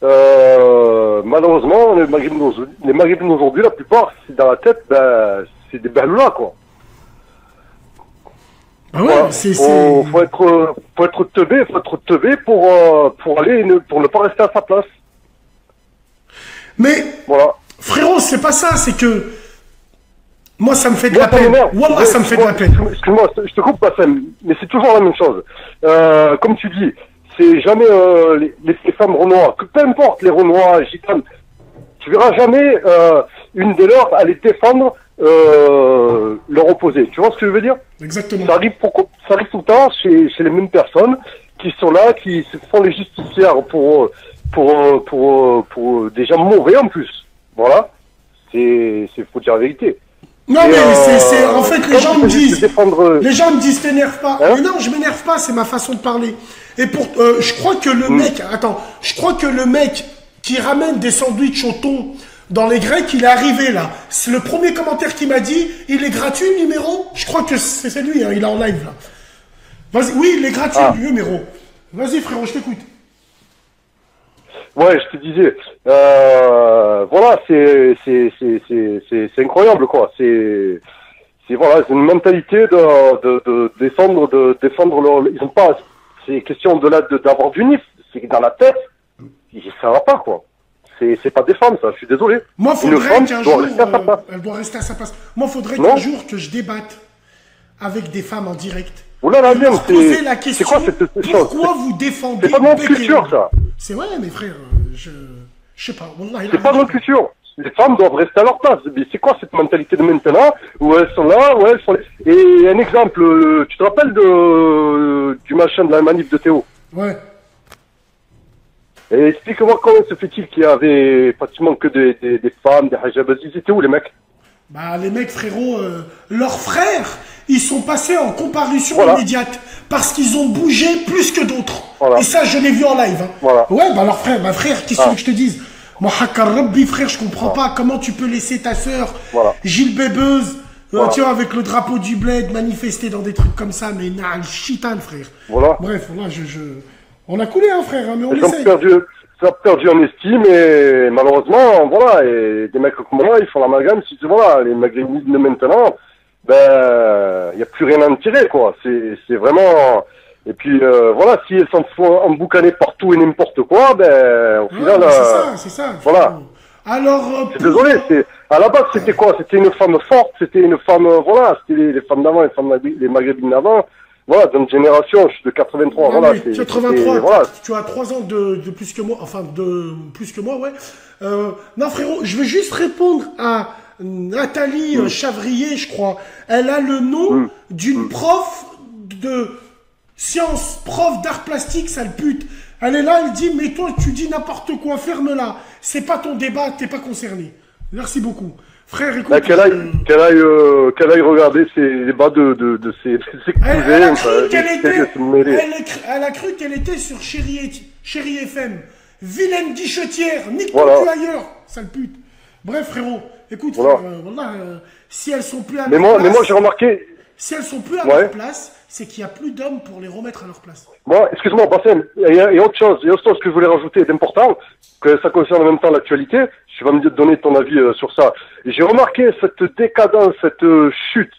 malheureusement, les Maghrébins aujourd'hui, la plupart, c'est dans la tête, ben, c'est des là, quoi. Ah ouais, c'est... Faut être teubé pour aller, pour ne pas rester à sa place. Mais, voilà. Frérot, c'est pas ça, c'est que... Moi, ça me fait de la peine. Wallah, ça me fait de la peine. Excuse-moi, je te coupe pas, Sam, mais c'est toujours la même chose. Comme tu dis, c'est jamais les femmes renois, peu importe les renois, gitanes, tu verras jamais une des leurs aller défendre leur opposé. Tu vois ce que je veux dire? Exactement. Ça arrive tout le temps chez les mêmes personnes qui sont là, qui se font les justicières pour des gens mauvais en plus. Voilà. Faut dire la vérité. Non, mais c'est en fait, les gens me disent, t'énerve pas. Hein? Mais non, je m'énerve pas, c'est ma façon de parler. Et je crois que le mec qui ramène des sandwichs au thon dans les Grecs, il est arrivé là. C'est le premier commentaire qu'il m'a dit, il est gratuit le numéro? Je crois que c'est lui, hein, il est en live là. Vas-y, oui, il est gratuit le numéro. Vas-y frérot, je t'écoute. Ouais, je te disais, voilà, c'est incroyable, quoi. C'est une mentalité de défendre leur, ils ont pas, c'est question d'avoir du nif, c'est dans la tête, ça va pas, quoi. C'est pas des femmes, ça, je suis désolé. Moi, faudrait qu'un jour, elle doit rester à sa place. Moi, faudrait qu'un jour que je débatte avec des femmes en direct. Oula, bien, poser la question, c'est quoi cette chose? Pourquoi vous défendez? C'est pas notre culture, ça. C'est vrai, mes frères, je sais pas. C'est pas notre culture. Les femmes doivent rester à leur place. Mais c'est quoi cette mentalité de maintenant où elles sont là, où elles sont là. Et un exemple, tu te rappelles du machin de la manif de Théo? Ouais. Et explique-moi comment se fait-il qu'il y avait pratiquement que des femmes, des hijabas. Ils étaient où les mecs? Bah les mecs, frérot, leurs frères, ils sont passés en comparution immédiate parce qu'ils ont bougé plus que d'autres. Voilà. Et ça, je l'ai vu en live. Hein. Voilà. Ouais, bah leurs frères, ma frère, qu'est-ce que je te dise? Moi, Hakar Rabbi, frère, je comprends pas comment tu peux laisser ta sœur, Gilles Bébeuse, tu vois, avec le drapeau du bled, manifester dans des trucs comme ça, mais na'al chitan, frère. Voilà. Bref, là, on a coulé, hein, frère, hein, mais on essaye. ça a perdu en estime et malheureusement, voilà, et des mecs comme moi, ils font l'amalgame, ils se disent, voilà, les maghrébins de maintenant, ben, il n'y a plus rien à en tirer, quoi. C'est vraiment, et puis, voilà, si elles s'en font emboucaner partout et n'importe quoi, ben, au final, c'est ça. Voilà. Alors, désolé, à la base, c'était quoi? C'était une femme forte, c'était une femme, voilà, c'était les femmes d'avant, les maghrébines d'avant. Voilà, dans une génération, je suis de 83, non, voilà. 83, voilà. Tu as 3 ans de plus que moi, enfin, de plus que moi, ouais. Non, frérot, je veux juste répondre à Nathalie Chavrier, je crois. Elle a le nom d'une prof de sciences, prof d'art plastique, sale pute. Elle est là, elle dit, mais toi, tu dis n'importe quoi, ferme-la. C'est pas ton débat, t'es pas concerné. Merci beaucoup. Frère, écoute. Qu'elle aille regarder ces débats de ses elle a cru qu'elle était sur Chérie FM. Vilaine guichetière, nique-toi ailleurs, sale pute. Bref, frérot, écoute, voilà. Frère, si elles sont plus à mais leur place, moi, j'ai remarqué. Si elles sont plus à leur place, c'est qu'il n'y a plus d'hommes pour les remettre à leur place. Moi, excuse-moi, Bassem, il y a autre chose que je voulais rajouter d'important, que ça concerne en même temps l'actualité. Tu vas me donner ton avis sur ça. J'ai remarqué cette décadence, cette chute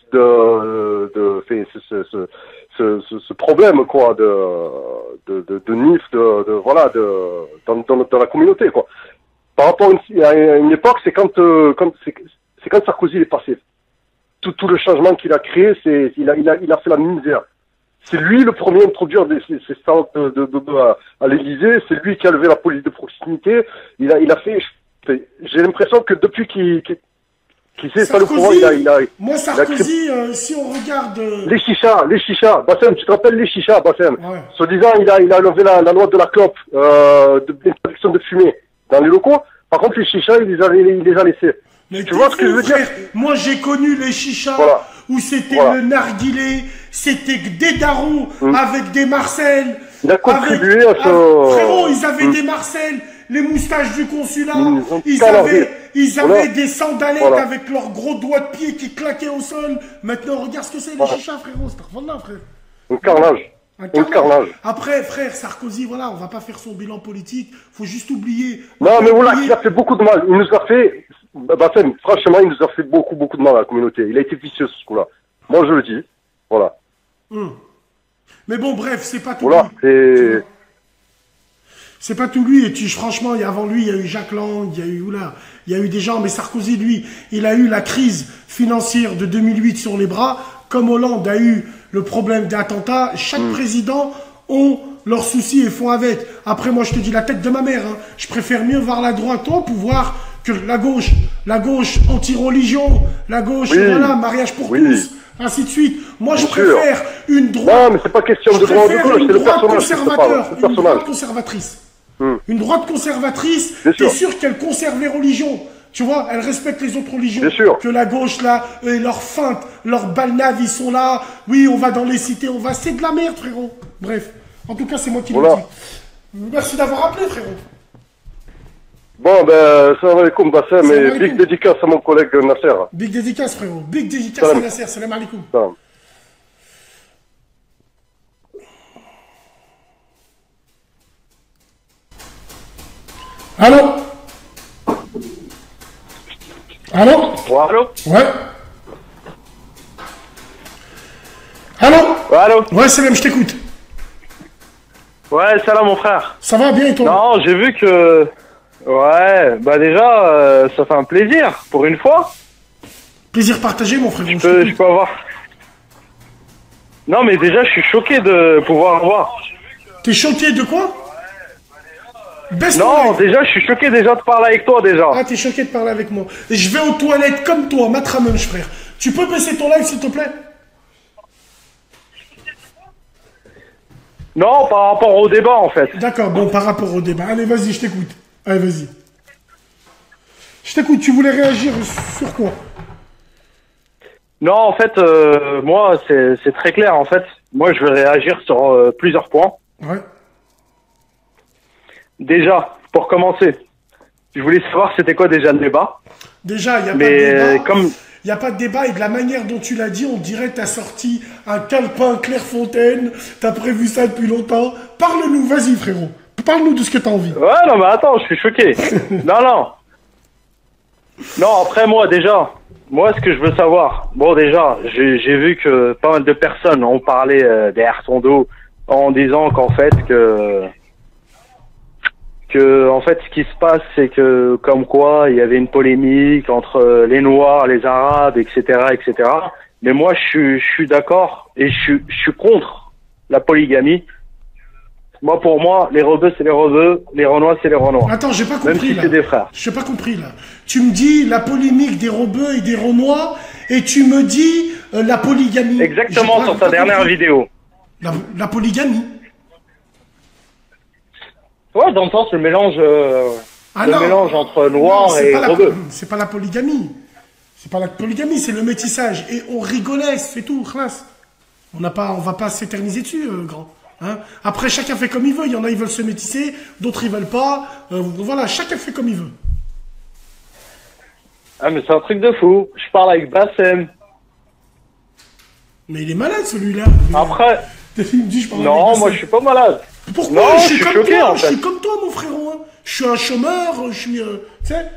ce problème, quoi, de NIF, voilà, dans la communauté, quoi. Par rapport à une époque, c'est quand Sarkozy est passé. Tout le changement qu'il a créé, il a fait la misère. C'est lui le premier à introduire ces stands à l'Élysée. C'est lui qui a levé la police de proximité. Il a fait. J'ai l'impression que depuis qu'il s'est installé au pouvoir, Moi, Sarkozy, si on regarde. Les chichas. Bassem, tu te rappelles les chichas, Bassem? Ouais. Soi-disant, il a levé la loi de la clope, d'interdiction de fumer dans les locaux. Par contre, les chichas, il les a laissés. Mais tu vois ce que je veux dire? Moi, j'ai connu les chichas où c'était le narguilé, c'était des darons avec des Marcel. Il a contribué à ce... Frérot, ils avaient des Marcel, les moustaches du consulat, ils avaient des sandalettes avec leurs gros doigts de pied qui claquaient au sol. Maintenant, regarde ce que c'est les chichas, frérot. C'est un frère. Un carnage. Un carnage. Après, frère, Sarkozy, voilà, on va pas faire son bilan politique, faut juste oublier. Non, mais voilà, il a fait beaucoup de mal. Il nous a fait... Bassem, franchement, il nous a fait beaucoup de mal à la communauté. Il a été vicieux, ce coup-là. Moi, je le dis. Voilà. Mais bon, bref, c'est pas tout voilà, lui. C'est pas tout lui. Et franchement, avant lui, il y a eu Jacques Lang, il y a eu des gens. Mais Sarkozy, lui, il a eu la crise financière de 2008 sur les bras. Comme Hollande a eu le problème des attentats. Chaque président ont leurs soucis et font avec. Après, moi, je te dis la tête de ma mère. Hein. Je préfère mieux voir la droite au pouvoir que la gauche anti-religion, la gauche, voilà, mariage pour tous, ainsi de suite. Moi, je préfère une droite. Non, mais c'est pas question de droite ou de gauche, c'est le personnage. Une droite conservatrice. Une droite conservatrice, t'es sûr qu'elle conserve les religions. Tu vois, elle respecte les autres religions. Bien sûr. Que la gauche, là, leurs feintes, leurs balnades, ils sont là. Oui, on va dans les cités, c'est de la merde, frérot. Bref. En tout cas, c'est moi qui le dis. Merci d'avoir appelé, frérot. Bon, ben, salam alaikum, Bassem, et big dédicace à mon collègue Nasser. Big dédicace, frérot. Big dédicace à Nasser. Salam alaikum. Salam. Allô? Allô? Allô? Ouais. Allô? Allô? Ouais, Salam, je t'écoute. Ouais, salam mon frère. Ça va bien et toi? Non, j'ai vu que... Ouais, bah déjà, ça fait un plaisir, pour une fois. Plaisir partagé, mon frère. Je peux avoir... Non, mais déjà, je suis choqué de pouvoir avoir... T'es choqué de quoi? Non, déjà, je suis choqué déjà de parler avec toi, déjà. Ah, t'es choqué de parler avec moi. Et je vais aux toilettes comme toi, Matramunch, frère. Tu peux baisser ton live, s'il te plaît? Non, par rapport au débat, en fait. D'accord, bon, par rapport au débat. Allez, vas-y, je t'écoute. Allez, vas-y. Je t'écoute, tu voulais réagir sur quoi? Non, en fait, moi, c'est très clair, en fait. Moi, je vais réagir sur plusieurs points. Ouais. Déjà, pour commencer, je voulais savoir c'était quoi déjà le débat. Déjà, il n'y a pas de débat. Il n'y a pas de débat, et de la manière dont tu l'as dit, on dirait que tu as sorti un calepin Clairefontaine, tu as prévu ça depuis longtemps. Parle-nous, vas-y frérot. Parle-nous de ce que t'as envie. Ouais, non, mais attends, je suis choqué. Non. Non, après, moi, ce que je veux savoir, bon, déjà, j'ai vu que pas mal de personnes ont parlé derrière ton dos en disant qu'en fait, en fait, ce qui se passe, c'est que, comme quoi, il y avait une polémique entre les Noirs, les Arabes, etc., etc. Mais moi, je suis d'accord et je suis contre la polygamie. Moi, pour moi, les rebeux, c'est les rebeux, les Renois, c'est les Renois. Attends, j'ai pas compris. Même si c'est des frères. J'ai pas compris là. Tu me dis la polémique des rebeux et des Renois et tu me dis la polygamie. Exactement, sur ta dernière vidéo. La polygamie. Ouais, dans le sens, le mélange, mélange entre noir et rebeux. C'est pas la polygamie. C'est pas la polygamie, c'est le métissage. Et on rigolait, c'est tout, classe. On va pas s'éterniser dessus, grand. Hein? Après, chacun fait comme il veut. Il y en a, ils veulent se métisser, d'autres, ils veulent pas. Voilà, chacun fait comme il veut. Ah, mais c'est un truc de fou. Je parle avec Bassem. Mais il est malade, celui-là. Après... Il me dit, je parle non, avec moi, je suis pas malade. Pourquoi? Non, je suis comme choqué, toi, en fait. Je suis comme toi, mon frérot. Hein. Je suis un chômeur, je suis... tu sais.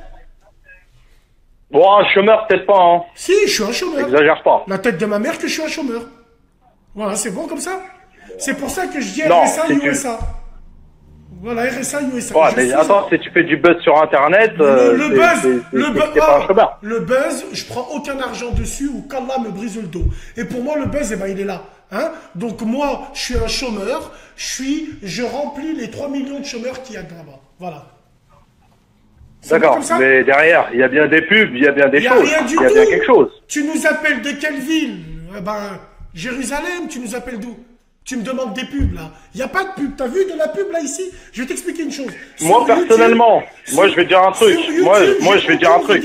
Bon, un chômeur, peut-être pas, hein. Si, je suis un chômeur. Exagère pas. La tête de ma mère que je suis un chômeur. Voilà, c'est bon comme ça. C'est pour ça que je dis non, RSA, USA. Voilà, RSA, USA. Ouais, mais attends, si tu fais du buzz sur Internet, le pas un chômeur. Le buzz, je prends aucun argent dessus ou qu'Allah me brise le dos. Et pour moi, le buzz, eh ben, il est là. Hein? Donc moi, je suis un chômeur, je remplis les 3 millions de chômeurs qu'il y a là-bas. Voilà. D'accord, mais derrière, il y a bien des pubs, il y a bien des choses, il y a bien quelque chose. Tu nous appelles de quelle ville? Ben, Jérusalem, tu nous appelles d'où? Tu me demandes des pubs, là. Il n'y a pas de pub. T'as vu de la pub, là, ici? Je vais t'expliquer une chose. Moi, personnellement, moi, je vais dire un truc. Moi, je vais dire un truc.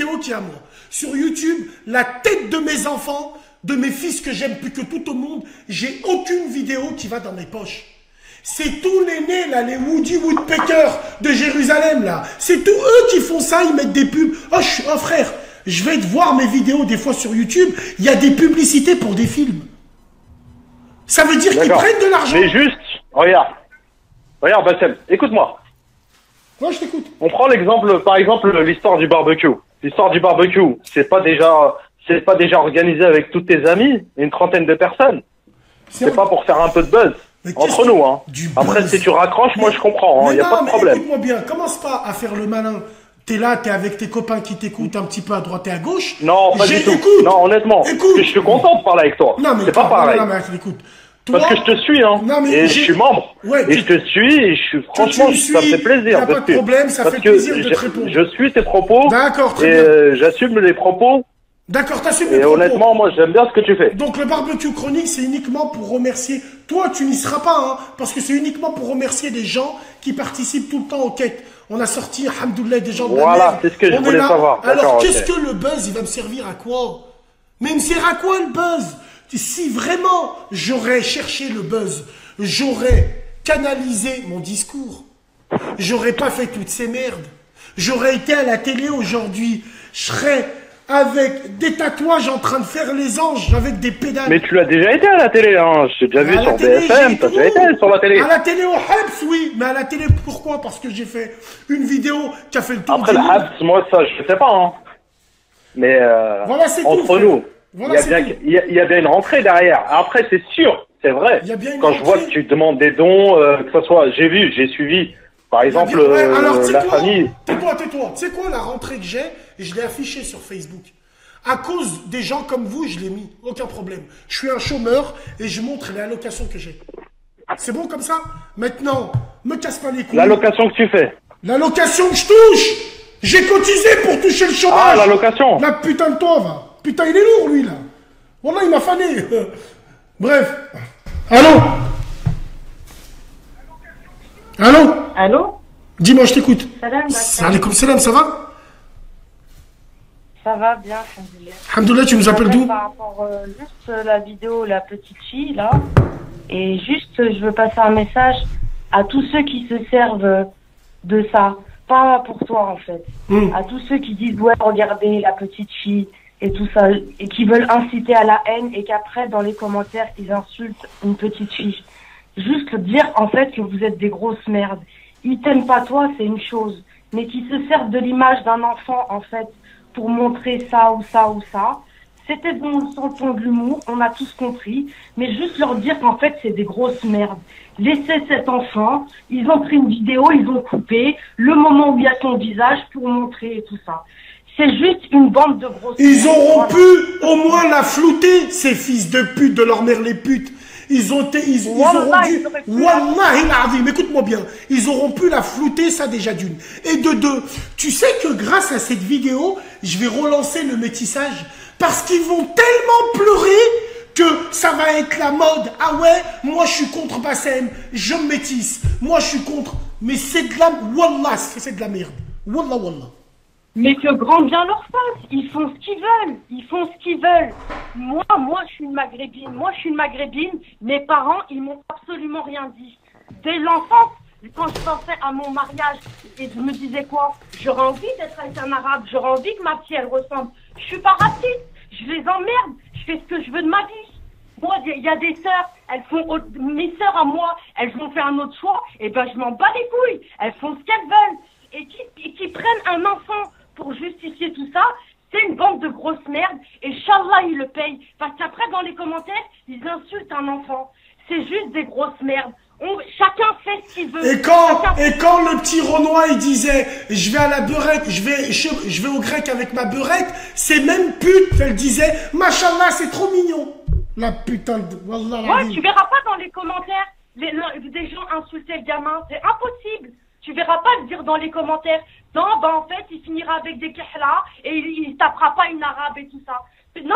Sur YouTube, la tête de mes enfants, de mes fils que j'aime plus que tout au monde, j'ai aucune vidéo qui va dans mes poches. C'est tous les nés, là, les Woody Woodpecker de Jérusalem, là. C'est tous eux qui font ça, ils mettent des pubs. Oh, frère, je vais te voir mes vidéos des fois sur YouTube, il y a des publicités pour des films. Ça veut dire qu'ils prennent de l'argent. Mais juste, regarde, Bassem, écoute-moi. Moi, je t'écoute. On prend l'exemple, par exemple, l'histoire du barbecue. L'histoire du barbecue, c'est pas déjà organisé avec tous tes amis, une trentaine de personnes. C'est pas pour faire un peu de buzz. Entre nous, hein. Après, si tu raccroches, moi, je comprends, il n'y a pas de problème. Écoute-moi bien, commence pas à faire le malin. T'es là, t'es avec tes copains qui t'écoutent un petit peu à droite et à gauche. Non, pas du tout. Non, honnêtement. Je suis content de parler avec toi. C'est pas pareil. Non, mais écoute. Toi, parce que je te suis, hein. Non, et je suis membre. Ouais, et je te suis, et franchement, ça me fait plaisir. Y'a pas de problème, ça fait plaisir de te répondre. Je suis tes propos. D'accord, très bien. Et j'assume les propos. D'accord, t'assumes les propos. Et honnêtement, moi, j'aime bien ce que tu fais. Donc, le barbecue chronique, c'est uniquement pour remercier. Toi, tu n'y seras pas, hein. Parce que c'est uniquement pour remercier des gens qui participent tout le temps aux quêtes. On a sorti, alhamdoulilah, des gens de la merde. Voilà, c'est ce que je voulais savoir. Alors, qu'est-ce que le buzz, il va me servir à quoi? Mais il me sert à quoi, le buzz? Si vraiment j'aurais cherché le buzz, j'aurais canalisé mon discours, j'aurais pas fait toutes ces merdes, j'aurais été à la télé aujourd'hui, je serais avec des tatouages en train de faire les anges avec des pédales. Mais tu l'as déjà été à la télé, hein. J'ai déjà vu sur BFM, t'as déjà été sur la télé. À la télé au Habs, oui, mais à la télé, pourquoi? Parce que j'ai fait une vidéo qui a fait le tour du monde. Après le Habs, moi ça, je sais pas, hein. Mais voilà, entre nous. Voilà, il y a bien une rentrée derrière. Après, c'est sûr, c'est vrai. Quand je vois que tu demandes des dons, que ce soit, j'ai suivi, par exemple, la famille. Tais-toi. Tu sais quoi, la rentrée que j'ai, je l'ai affichée sur Facebook. À cause des gens comme vous, je l'ai mis. Aucun problème. Je suis un chômeur et je montre les allocations que j'ai. C'est bon comme ça? Maintenant, me casse pas les couilles. L'allocation que tu fais. L'allocation que je touche! J'ai cotisé pour toucher le chômage! Ah, l'allocation! La putain de toi, va! Putain, il est lourd, lui, là. Voilà, il m'a fané. Bref. Allô? Allô? Dis-moi, je t'écoute. Salam, Alaykoum salam, ça va? Ça va bien, alhamdoulilah. Alhamdoulilah, tu nous appelles d'où? Par rapport juste la vidéo, la petite fille, là. Et juste, je veux passer un message à tous ceux qui se servent de ça. Pas pour toi, en fait. À tous ceux qui disent, ouais, regardez la petite fille et tout ça, et qui veulent inciter à la haine, et qu'après, dans les commentaires, ils insultent une petite fille. Juste dire, en fait, que vous êtes des grosses merdes. ils t'aiment pas toi, c'est une chose. Mais qu'ils se servent de l'image d'un enfant, en fait, pour montrer ça ou ça ou ça. C'était dans le ton de l'humour, on a tous compris. Mais juste leur dire qu'en fait, c'est des grosses merdes. Laissez cet enfant, ils ont pris une vidéo, ils ont coupé le moment où il y a son visage pour montrer et tout ça. C'est juste une bande de grosses Ils merdes. auront Voilà. pu au moins la flouter, ces fils de pute, de leur mère les putes. Ils auront dû, ils auraient pu Wallahi l'azim, écoute-moi bien, ils auront pu la flouter, ça déjà d'une. Et de deux, tu sais que grâce à cette vidéo, je vais relancer le métissage, parce qu'ils vont tellement pleurer que ça va être la mode. Ah ouais, moi je suis contre Bassem, je me métisse, moi je suis contre. Mais c'est de la, wallah, c'est de la merde. Wallah, wallah. Mais que grand bien leur fasse, ils font ce qu'ils veulent, ils font ce qu'ils veulent. Moi, je suis une maghrébine, mes parents, ils m'ont absolument rien dit. Dès l'enfance, quand je pensais à mon mariage, et je me disais quoi? J'aurais envie d'être avec un arabe, j'aurais envie que ma fille, elle ressemble. Je suis pas raciste, je les emmerde, je fais ce que je veux de ma vie. Moi, il y a des sœurs, mes sœurs à moi, elles ont fait un autre choix, et ben je m'en bats les couilles, elles font ce qu'elles veulent. Et qui prennent un enfant pour justifier tout ça, c'est une bande de grosses merdes, et Inch'Allah, ils le payent. Parce qu'après, dans les commentaires, ils insultent un enfant. C'est juste des grosses merdes. Chacun fait ce qu'il veut. Et quand le petit Renoir, il disait, je vais à la beurette, je vais au grec avec ma beurette, ces mêmes putes, elle disait, machallah, c'est trop mignon. La putain de, wallah. Ouais, tu verras pas dans les commentaires, des gens insulter le gamin, c'est impossible. Tu verras pas le dire dans les commentaires. Non, en fait, il finira avec des kihla et il tapera pas une arabe et tout ça. Non,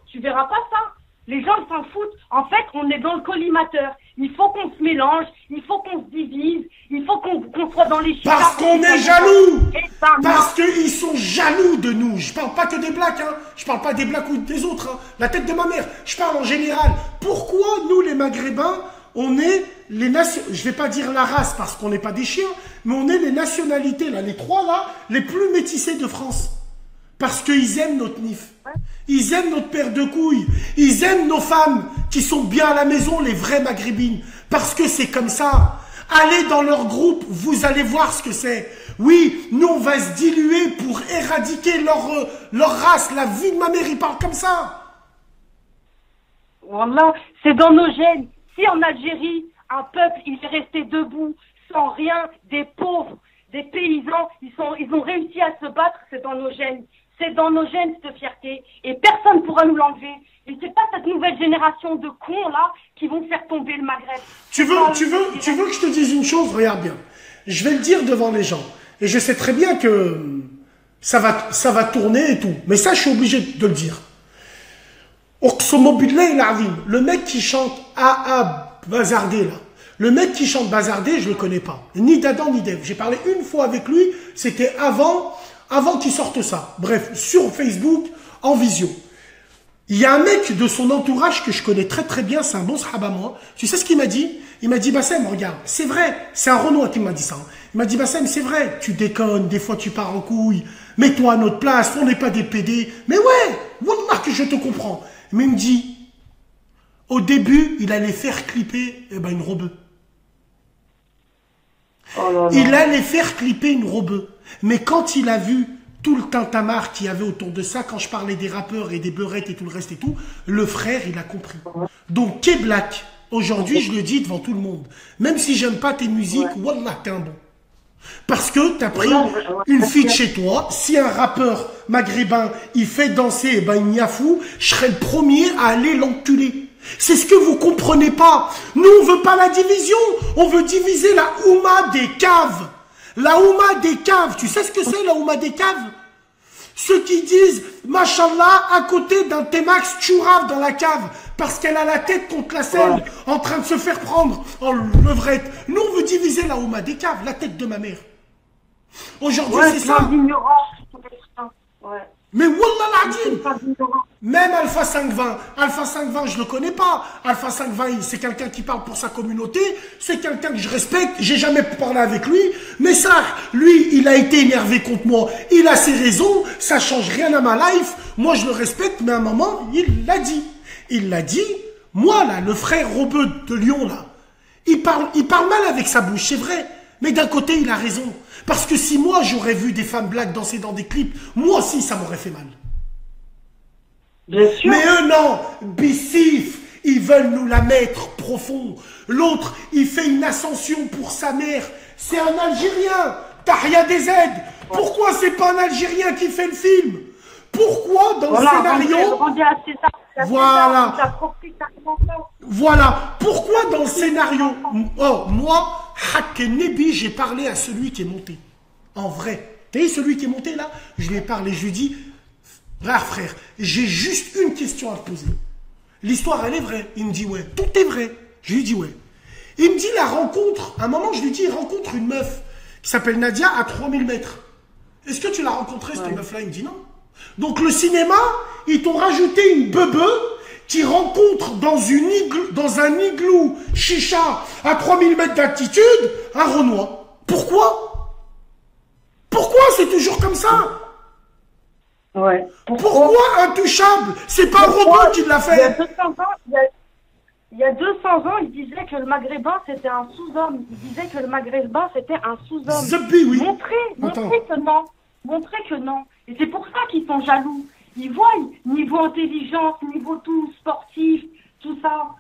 tu verras pas ça. Les gens s'en foutent. En fait, on est dans le collimateur. Il faut qu'on se mélange, il faut qu'on se divise, il faut qu'on soit dans les chiffres. Parce qu'on est jaloux. Parce qu'ils sont jaloux de nous. Je parle pas que des blacks, hein. Je parle pas des blacks ou des autres, hein. La tête de ma mère. Je parle en général. Pourquoi nous, les Maghrébins, on est les nations, je vais pas dire la race parce qu'on n'est pas des chiens, mais on est les nationalités, là, les trois là, les plus métissés de France. Parce qu'ils aiment notre nif. Ils aiment notre paire de couilles. Ils aiment nos femmes qui sont bien à la maison, les vraies maghrébines. Parce que c'est comme ça. Allez dans leur groupe, vous allez voir ce que c'est. Oui, nous on va se diluer pour éradiquer leur race. La vie de ma mère, ils parlent comme ça. Voilà, c'est dans nos gènes. Si en Algérie, un peuple, il est resté debout, sans rien, des pauvres, des paysans, ils ont réussi à se battre, c'est dans nos gènes. C'est dans nos gènes, cette fierté. Et personne ne pourra nous l'enlever. Et c'est pas cette nouvelle génération de cons, là, qui vont faire tomber le Maghreb. Tu veux que je te dise une chose? Regarde bien. Je vais le dire devant les gens. Et je sais très bien que ça va tourner et tout. Mais ça, je suis obligé de le dire. Le mec qui chante Bazardé, là. Le mec qui chante Bazardé, je le connais pas. Ni d'Adam, ni d'Ève. J'ai parlé une fois avec lui. C'était avant qu'il sorte ça. Bref, sur Facebook, en visio. Il y a un mec de son entourage que je connais très très bien, c'est un bon sahaba moi. Tu sais ce qu'il m'a dit? Il m'a dit, Bassem, regarde, c'est vrai, c'est un Renoir qui m'a dit ça. Hein. Il m'a dit, Bassem, c'est vrai, tu déconnes, des fois tu pars en couille, mets-toi à notre place, on n'est pas des PD. Mais ouais, wallah que je te comprends. Mais il me dit, au début, il allait faire clipper une robe. Oh là là. Il allait faire clipper une robe. Mais quand il a vu tout le tintamarre qu'il y avait autour de ça, quand je parlais des rappeurs et des beurettes et tout le reste et tout, le frère, il a compris. Donc, K-Black, aujourd'hui, je le dis devant tout le monde, même si j'aime pas tes musiques, wallah, t'es un bon. Parce que t'as pris une fille de chez toi, si un rappeur maghrébin, il fait danser, une niafou, je serais le premier à aller l'enculer. C'est ce que vous comprenez pas. Nous, on veut pas la division, on veut diviser la Oumma des caves. La Oumma des caves, tu sais ce que c'est la Oumma des caves? Ceux qui disent, machallah, à côté d'un T-Max Tchourave dans la cave, parce qu'elle a la tête contre la selle, en train de se faire prendre en levrette. Nous, on veut diviser la Oumma des caves, la tête de ma mère. Aujourd'hui, c'est ça. Ouais. Mais wallah l'adine, même Alpha 520, Alpha 520 je le connais pas, Alpha 520 c'est quelqu'un qui parle pour sa communauté, c'est quelqu'un que je respecte, j'ai jamais parlé avec lui, mais ça, lui il a été énervé contre moi, il a ses raisons, ça change rien à ma life, moi je le respecte, mais à un moment il l'a dit, moi là, le frère Robeux de Lyon là, il parle mal avec sa bouche, c'est vrai, Mais d'un côté, il a raison. Parce que si moi, j'aurais vu des femmes black danser dans des clips, moi aussi, ça m'aurait fait mal. Bien sûr. Mais eux, non. Bissif, ils veulent nous la mettre profond. L'autre, il fait une ascension pour sa mère. C'est un Algérien. Tahia des aides. Pourquoi c'est pas un Algérien qui fait le film? Pourquoi dans le scénario... Voilà. Voilà. Pourquoi dans le scénario... Oh, moi, Hak Nebi, j'ai parlé à celui qui est monté. En vrai. T'as vu celui qui est monté là? Je lui ai parlé, je lui ai dit... Frère, j'ai juste une question à te poser. L'histoire, elle est vraie. Il me dit, ouais. Tout est vrai. Je lui dis, ouais. Il me dit, la rencontre... À un moment, je lui dis, il rencontre une meuf qui s'appelle Nadia à 3000 mètres. Est-ce que tu l'as rencontrée, cette meuf-là? Il me dit non. Donc le cinéma, ils t'ont rajouté une bebe qui rencontre dans un igloo chicha à 3000 mètres d'altitude un Renoir. Pourquoi? Pourquoi c'est toujours comme ça? Ouais. Pourquoi intouchable? C'est pas un robot qui l'a fait. Il y a 200 ans, il disait que le maghrébin c'était un sous-homme. Il disait que le maghrébin c'était un sous-homme. Zebbi, oui. Montrez que non. Montrez que non. Et c'est pour ça qu'ils sont jaloux. Ils voient niveau intelligence, niveau tout sportif, tout ça.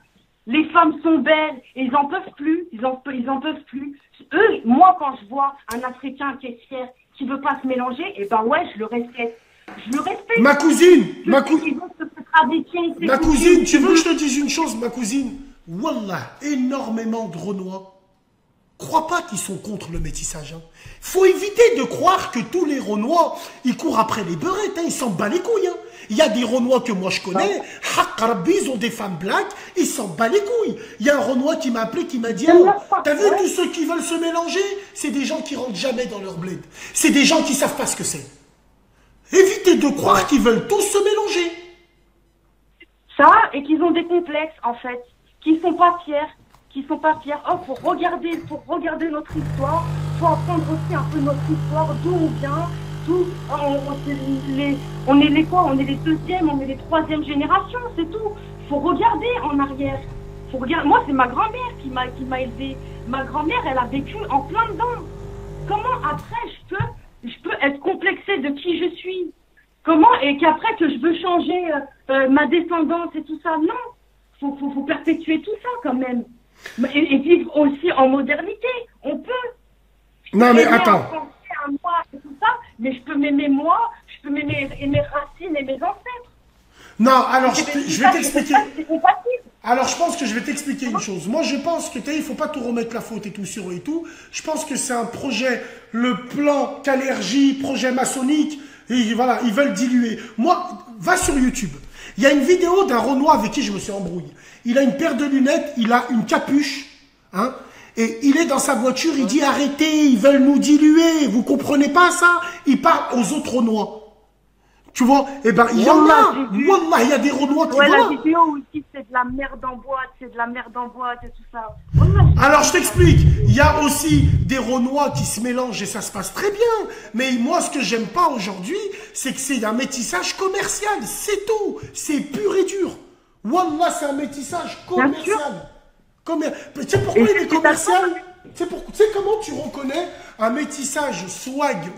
Les femmes sont belles et ils en peuvent plus. Ils en peuvent plus. Eux, moi quand je vois un Africain qui est fier, qui veut pas se mélanger, et ben ouais, je le respecte. Je le respecte. Ma cousine, tu veux que je te dise une chose, ma cousine? Wallah, énormément de Renois. Crois pas qu'ils sont contre le métissage. Hein. Faut éviter de croire que tous les Renois, ils courent après les beurettes. Hein. Ils s'en battent les couilles. Hein. Il y a des Renois que moi je connais. Rabbi, ils ont des femmes black. Ils s'en battent les couilles. Il y a un Renois qui m'a appelé, qui m'a dit oh, t'as vu tous ceux qui veulent se mélanger? C'est des gens qui rentrent jamais dans leur bled. C'est des gens qui savent pas ce que c'est. Évitez de croire qu'ils veulent tous se mélanger. Ça, et qu'ils ont des complexes, en fait. Qu'ils sont pas fiers. Oh, pour regarder notre histoire, faut apprendre aussi un peu notre histoire, d'où on vient, on est les quoi? On est les deuxième, on est les troisième génération, c'est tout. Faut regarder en arrière. Moi, c'est ma grand-mère qui m'a élevée. Ma grand-mère, elle a vécu en plein dedans. Comment après je peux être complexée de qui je suis? Comment, et qu'après que je veux changer ma descendance et tout ça? Non, faut perpétuer tout ça quand même. Et vivre aussi en modernité. On peut. Non, mais attends. Et tout ça, mais je peux m'aimer moi, je peux m'aimer mes racines et mes ancêtres. Non, alors je vais t'expliquer. Alors je pense que je vais t'expliquer une chose. Moi je pense que il faut pas tout remettre la faute et tout sur eux et tout. Je pense que c'est un projet, le plan Calergie, projet maçonnique, et voilà, ils veulent diluer. Moi, va sur YouTube. Il y a une vidéo d'un Renoir avec qui je me suis embrouillé. Il a une paire de lunettes, il a une capuche, hein, et il est dans sa voiture, il dit arrêtez, ils veulent nous diluer, vous comprenez pas ça? Il parle aux autres Renois. Tu vois? Eh ben, il y en a. Wallah, il y a des Renois qui voilà. voilà. La vidéo où il dit c'est de la merde en boîte, c'est de la merde en boîte et tout ça. Alors je t'explique, il y a aussi des Renois qui se mélangent et ça se passe très bien. Mais moi ce que j'aime pas aujourd'hui, c'est que c'est un métissage commercial, c'est tout. C'est pur et dur. Wallah, c'est un métissage commercial. Tu sais pourquoi il est commercial? Tu sais comment tu reconnais un métissage swag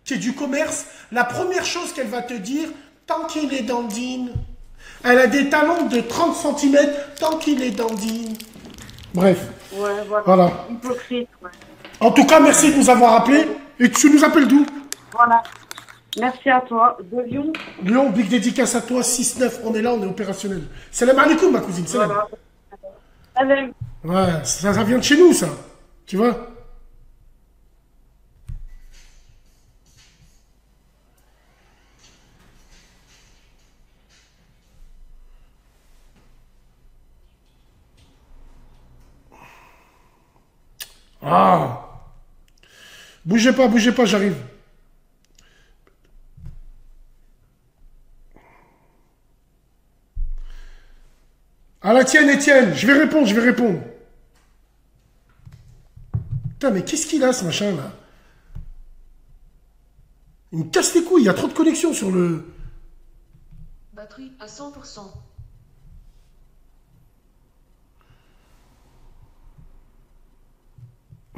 qui est du commerce? La première chose qu'elle va te dire, tant qu'il est dandine, elle a des talons de 30 cm, tant qu'il est dandine. Bref. Ouais, voilà. Hypocrite, ouais. En tout cas, merci de nous avoir appelés. Et tu nous appelles d'où? Voilà. Merci à toi. De Lyon. Lyon, big dédicace à toi. 6-9, on est là, on est opérationnel. Salam alaikum, ma cousine. Salam. Voilà. Salam. Ouais, ça vient de chez nous, ça. Tu vois? Ah! Bougez pas, j'arrive. À la tienne, Étienne. Je vais répondre. Putain, mais qu'est-ce qu'il a, ce machin-là? Il me casse les couilles, il y a trop de connexion sur le... Batterie à 100%.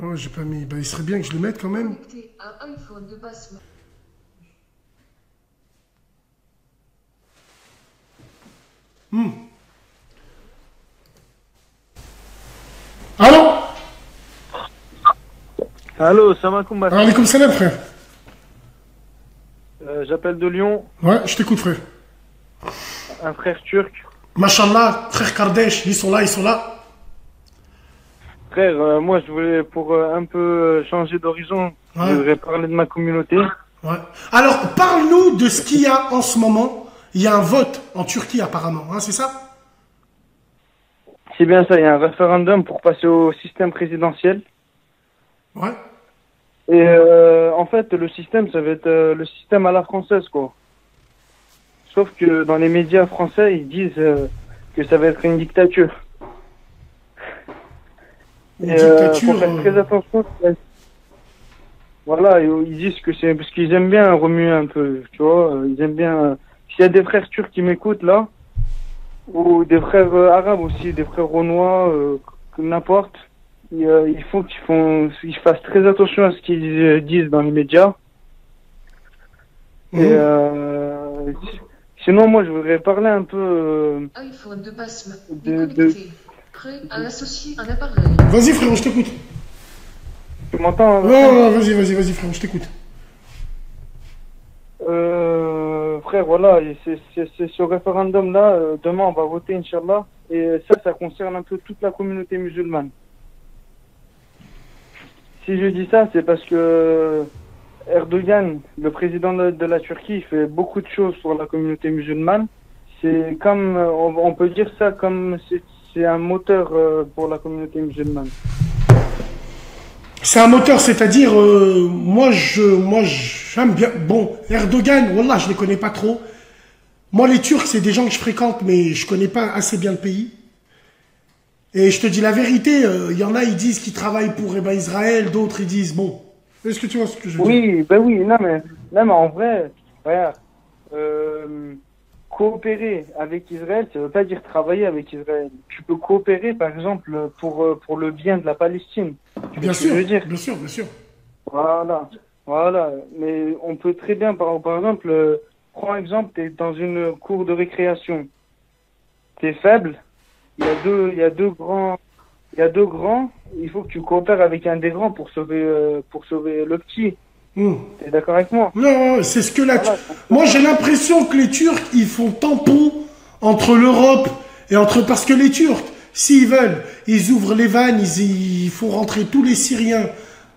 Oh, j'ai pas mis. Bah, il serait bien que je le mette quand même. Connecté à iPhone de basse. Allô? Allô, salam alaikum. Alaikum salam, frère. J'appelle de Lyon, Ouais, je t'écoute, frère. un frère turc. Machallah, frère Kardesh, ils sont là, ils sont là. Frère, moi je voulais pour un peu changer d'horizon, Ouais. je voudrais parler de ma communauté. Ouais. Alors, parle-nous de ce qu'il y a en ce moment. Il y a un vote en Turquie, apparemment, hein, c'est ça? C'est bien ça, il y a un référendum pour passer au système présidentiel. Ouais. Et en fait, le système, ça va être le système à la française, quoi. Sauf que dans les médias français, ils disent que ça va être une dictature. Une Et dictature. faut faire très attention. Voilà, ils disent que c'est parce qu'ils aiment bien remuer un peu, tu vois. Ils aiment bien. S'il y a des frères turcs qui m'écoutent là, ou des frères arabes aussi, des frères renois, n'importe, il faut qu'ils fassent très attention à ce qu'ils disent dans les médias. Et sinon, moi, je voudrais parler un peu iPhone de basse. de. Connecté. Prêt à associer un appareil. Vas-y, frérot, je t'écoute. Tu m'entends? Ouais, vas-y, frérot, je t'écoute. Frère, voilà, et c'est ce référendum-là, demain on va voter, Inch'Allah, et ça concerne un peu toute la communauté musulmane. Si je dis ça, c'est parce que Erdogan, le président de la Turquie, fait beaucoup de choses pour la communauté musulmane. C'est comme, on peut dire ça comme c'est un moteur pour la communauté musulmane. C'est un moteur, c'est-à-dire, moi j'aime bien. Bon, Erdogan, wallah, je ne les connais pas trop. Moi, les Turcs, c'est des gens que je fréquente, mais je connais pas assez bien le pays. Et je te dis la vérité, il y en a, ils disent qu'ils travaillent pour Israël, d'autres, ils disent, bon, est-ce que tu vois ce que je veux dire? Oui, ben oui, non mais en vrai, regarde, coopérer avec Israël, ça veut pas dire travailler avec Israël. Tu peux coopérer, par exemple, pour le bien de la Palestine. Bien sûr, bien sûr. Voilà. Mais on peut très bien, par exemple, prends exemple, t'es dans une cour de récréation. T'es faible, il y a deux grands, il faut que tu coopères avec un des grands pour sauver le petit. T'es d'accord avec moi? Non, c'est ce que Moi, j'ai l'impression que les Turcs, ils font tampon entre l'Europe et parce que les Turcs, s'ils veulent, ils ouvrent les vannes, ils font rentrer tous les Syriens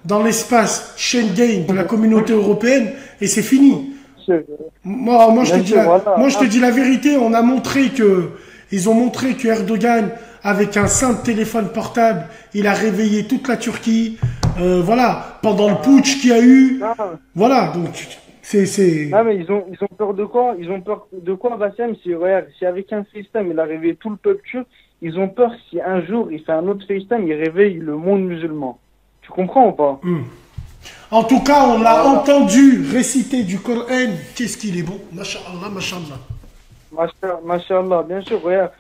dans l'espace Schengen de la communauté européenne et c'est fini. Moi, je te dis la vérité, ils ont montré que Erdogan, avec un simple téléphone portable, il a réveillé toute la Turquie. Voilà, pendant le putsch qu'il y a eu. Voilà, donc c'est. Non mais ils ont peur de quoi? Ils ont peur de quoi, Bassem? Si avec un FaceTime il a réveillé tout le peuple turc, ils ont peur si un jour il fait un autre FaceTime, il réveille le monde musulman. Tu comprends ou pas? En tout cas, on l'a entendu réciter du Coran. Qu'est-ce qu'il est bon, Masha'Allah, Masha'Allah. Masha'Allah, bien sûr, regarde.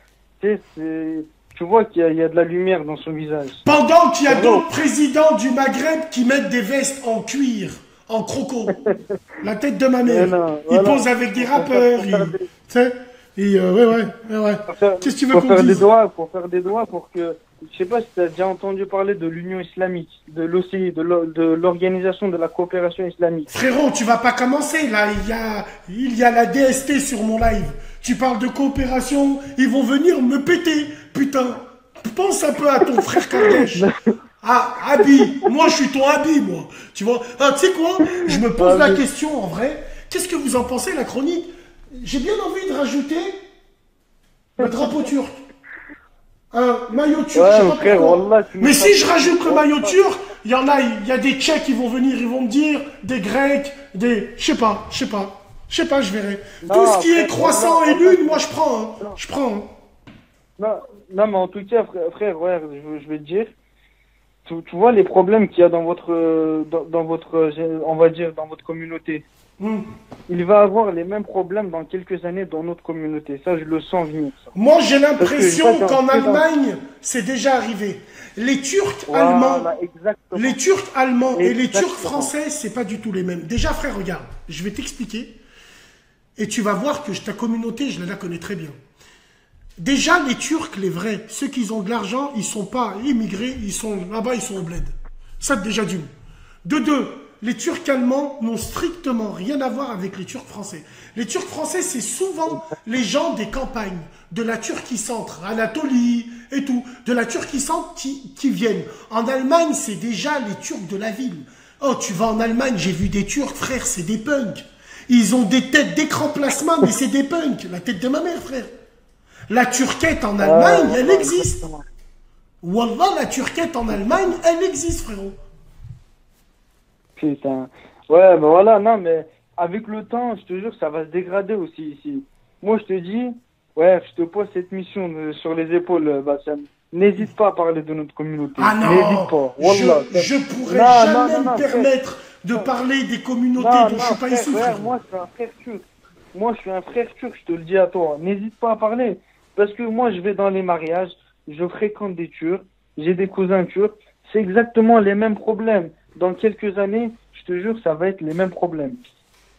Tu vois qu'il y a de la lumière dans son visage. Pendant qu'il y a d'autres présidents du Maghreb qui mettent des vestes en cuir, en croco. La tête de ma mère. Ils posent avec des rappeurs. Tu sais. Ouais. Qu'est-ce que tu veux qu'on dise? Pour faire des doigts, pour que... Je sais pas si tu as déjà entendu parler de l'Union islamique, de l'OCI, de l'Organisation de la coopération islamique. Frérot, tu vas pas commencer là, il y a la DST sur mon live. Tu parles de coopération, ils vont venir me péter, putain. Pense un peu à ton frère Kardesh. Ah, Abi, moi je suis ton Abi, moi. Tu vois, tu sais quoi? Je me pose la question en vrai. Qu'est-ce que vous en pensez, la chronique? J'ai bien envie de rajouter le drapeau turc. Un maillot turc, je sais pas frère, pourquoi. Wallah, Mais si je rajoute le maillot turc, il y a des Tchèques qui vont venir, ils vont me dire, des Grecs, je sais pas, je verrai. Tout ce qui est croissant et lune, moi je prends, je prends. Non, mais en tout cas, frère, ouais, je vais te dire, tu vois les problèmes qu'il y a dans votre, on va dire, dans votre communauté. il va avoir les mêmes problèmes dans quelques années dans notre communauté. Ça, je le sens venir. Ça. Moi, j'ai l'impression Parce que qu'en Allemagne, c'est déjà arrivé. Les Turcs allemands, les Turcs allemands et les Turcs français, c'est pas du tout les mêmes. Déjà, frère, regarde, je vais t'expliquer. Et tu vas voir que ta communauté, je la connais très bien. Déjà, les Turcs, les vrais, ceux qui ont de l'argent, ils sont pas immigrés, ils sont là-bas, ils sont au bled. Ça, déjà d'une. De deux, les Turcs allemands n'ont strictement rien à voir avec les Turcs français. Les Turcs français, c'est souvent les gens des campagnes, de la Turquie centre, Anatolie et tout, de la Turquie centre qui viennent. En Allemagne, c'est déjà les Turcs de la ville. Oh, tu vas en Allemagne, j'ai vu des Turcs, frère, c'est des punks. Ils ont des têtes d'écran plasma, mais c'est des punks. La tête de ma mère, frère. La turquette en Allemagne, elle existe. Wallah, la turquette en Allemagne, elle existe, frérot. Putain. Ouais, ben voilà, non, mais avec le temps, je te jure, ça va se dégrader aussi ici. Moi, je te dis, ouais, je te pose cette mission sur les épaules, Bassem. N'hésite pas à parler de notre communauté. Ah non, n'hésite pas. Wallah, je pourrais jamais me permettre de parler des communautés dont je suis pas issu. Frère, moi, je suis un frère turc. Moi, je suis un frère turc, je te le dis à toi. N'hésite pas à parler. Parce que moi, je vais dans les mariages, je fréquente des Turcs, j'ai des cousins turcs. C'est exactement les mêmes problèmes. Dans quelques années, je te jure, ça va être les mêmes problèmes.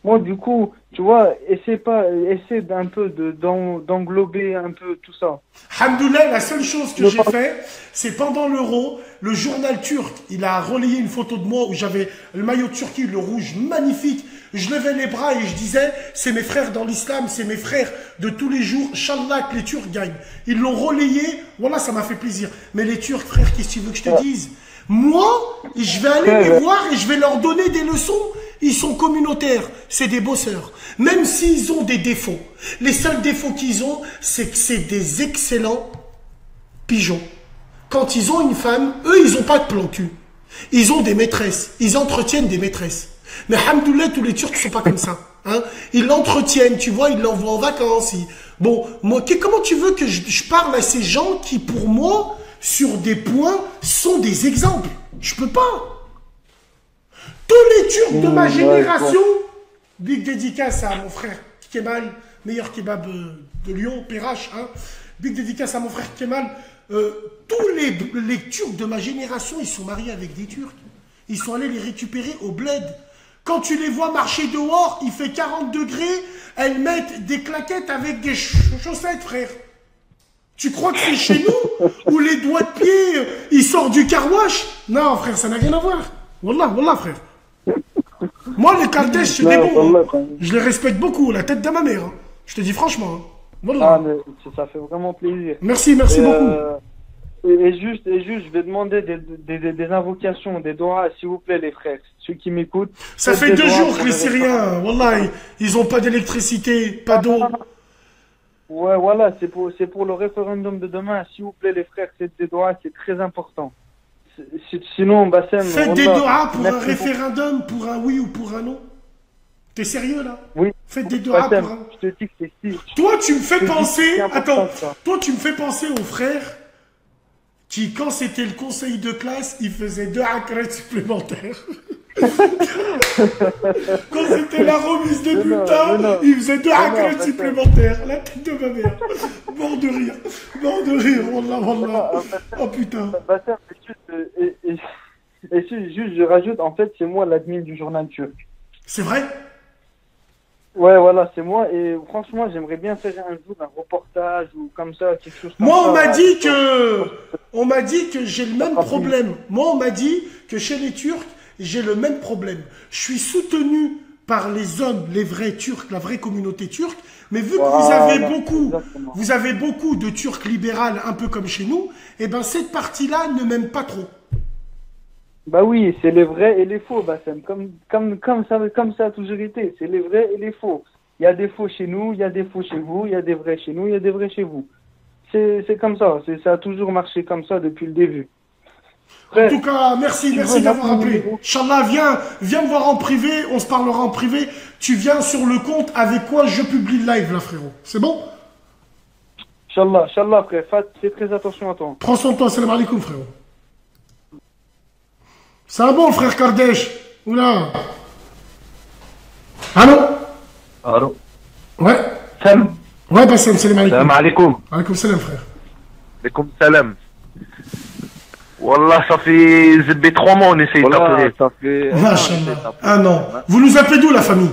Moi, du coup, tu vois, essaie d'un peu d'englober un peu tout ça. Alhamdoulilah, la seule chose que j'ai fait, c'est pendant l'Euro, le journal turc, il a relayé une photo de moi où j'avais le maillot de Turquie, le rouge magnifique. Je levais les bras et je disais, c'est mes frères dans l'islam, c'est mes frères de tous les jours. Inch'Allah que les Turcs gagnent. Ils l'ont relayé, voilà, ça m'a fait plaisir. Mais les Turcs, frère, qu'est-ce que tu veux que je te dise? Moi, je vais aller les voir et je vais leur donner des leçons. Ils sont communautaires, c'est des bosseurs. Même s'ils ont des défauts. Les seuls défauts qu'ils ont, c'est que c'est des excellents pigeons. Quand ils ont une femme, eux, ils n'ont pas de plan cul. Ils ont des maîtresses. Ils entretiennent des maîtresses. Mais alhamdoulilah, tous les Turcs ne sont pas comme ça. Hein. Ils l'entretiennent, tu vois, ils l'envoient en vacances. Bon, moi, comment tu veux que je parle à ces gens qui, pour moi, sur des points, sont des exemples? Je peux pas. Tous les Turcs de ma génération, big dédicace à mon frère Kemal, meilleur kebab de Lyon, Perrache, hein. Big dédicace à mon frère Kemal. Tous les Turcs de ma génération, ils sont mariés avec des Turcs. Ils sont allés les récupérer au bled. Quand tu les vois marcher dehors, il fait 40 degrés, elles mettent des claquettes avec des chaussettes, frère. Tu crois que c'est chez nous où les doigts de pied, ils sortent du car-wash? Non, frère, ça n'a rien à voir. Wallah, wallah, frère. Moi, les Kardèches, c'est des bons. Hein. Je les respecte beaucoup, la tête de ma mère. Hein. Je te dis franchement. Hein. Wallah. Ah, mais ça fait vraiment plaisir. Merci beaucoup. Et juste, je vais demander des invocations, des doigts, s'il vous plaît, les frères. Ceux qui m'écoutent. Ça fait 2 jours que les Syriens, wallah, ils n'ont pas d'électricité, pas d'eau. Ouais, voilà, c'est pour le référendum de demain. S'il vous plaît, les frères, faites des doigts, c'est très important. Sinon, Bassem... Faites des doigts pour un référendum, pour un oui ou pour un non. T'es sérieux, là? Oui. Faites des doigts pour un... Je te dis que c'est si. Toi, tu me fais penser... Attends. Toi, tu me fais penser aux frères qui, quand c'était le conseil de classe, ils faisaient 2 acrètes supplémentaires. Quand c'était la remise des bulletins, ils faisaient 2 acrètes supplémentaires. La tête de ma mère. Mort de rire. Mort de rire. Wallah, wallah. Oh putain. Juste, je rajoute, en fait, c'est moi l'admin du journal turc. C'est vrai? Ouais, voilà, c'est moi. Et franchement, j'aimerais bien faire un jour un reportage ou comme ça, quelque chose comme moi, ça. On m'a dit que j'ai le même problème. Moi, on m'a dit que chez les Turcs, j'ai le même problème. Je suis soutenu par les hommes, les vrais Turcs, la vraie communauté turque. Mais vu que vous avez beaucoup de Turcs libérales, un peu comme chez nous, eh ben cette partie-là ne m'aime pas trop. Bah oui, c'est les vrais et les faux, Bassem. Comme ça a toujours été. C'est les vrais et les faux. Il y a des faux chez nous, il y a des faux chez vous, il y a des vrais chez nous, il y a des vrais chez vous. C'est comme ça. Ça a toujours marché comme ça depuis le début. Frère, en tout cas, merci d'avoir appelé. Inch'Allah, viens me voir en privé, on se parlera en privé. Tu viens sur le compte avec quoi je publie le live, là, frérot. C'est bon? Inch'Allah, frère. Fais très attention à toi. Prends soin de toi, salam alaikum, frérot. C'est un bon, frère Kardèche. Oula. Allô? Ouais, Bassam, salam alaikum. Salam alaikum. Alaikum salam, frère. Alaikum salam. Wallah, ça fait 3 mois on essaye de t'appeler. Ça fait. Machallah. Un an. Vous nous appelez d'où, la famille?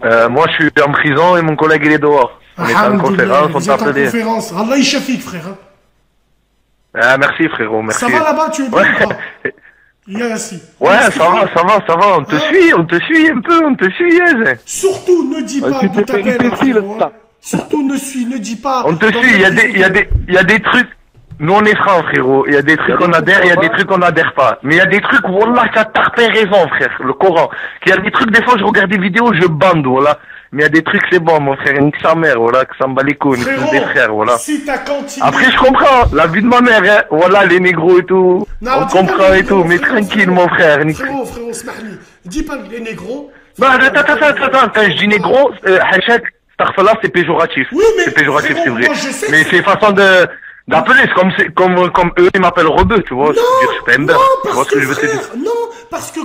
Moi, je suis en prison et mon collègue, il est dehors. On est en conférence, on vous êtes en t'appelait. conférence. Allah Ishafik, frère. Hein. Ah, merci, frérot, merci. Ça va là-bas, tu es bien ou pas? Ouais, ça va, on te suit un peu, on te suit. Hein. Surtout, ne dis pas d'où t'appelles. Surtout, ne dis pas. On te suit, il y a des trucs. Nous, on est francs, frérot. Il y a des trucs qu'on adhère, il y a des trucs qu'on n'adhère pas. Mais il y a des trucs, wallah, t'as parfait raison, frère, le Coran. Il y a des trucs, des fois, je regarde des vidéos, je bande, voilà. Mais il y a des trucs, c'est bon, mon frère, nique sa mère, voilà, que ça me bat les couilles, nique des frères, voilà. Si t'as continué... Après, je comprends, la vie de ma mère, hein, voilà, les négros et tout, on comprend et tout, mais tranquille, mon frère. Frérot, smahli, dis pas les négros... Non, attends, je dis négro, Hachak, Starfala, c'est péjoratif. Oui, mais... C'est péjoratif, c'est vrai. Mais c'est façon d'appeler, c'est comme eux, ils m'appellent Rebeu, tu vois, c'est pas un beurre, tu vois ce que je veux te dire. Non, parce que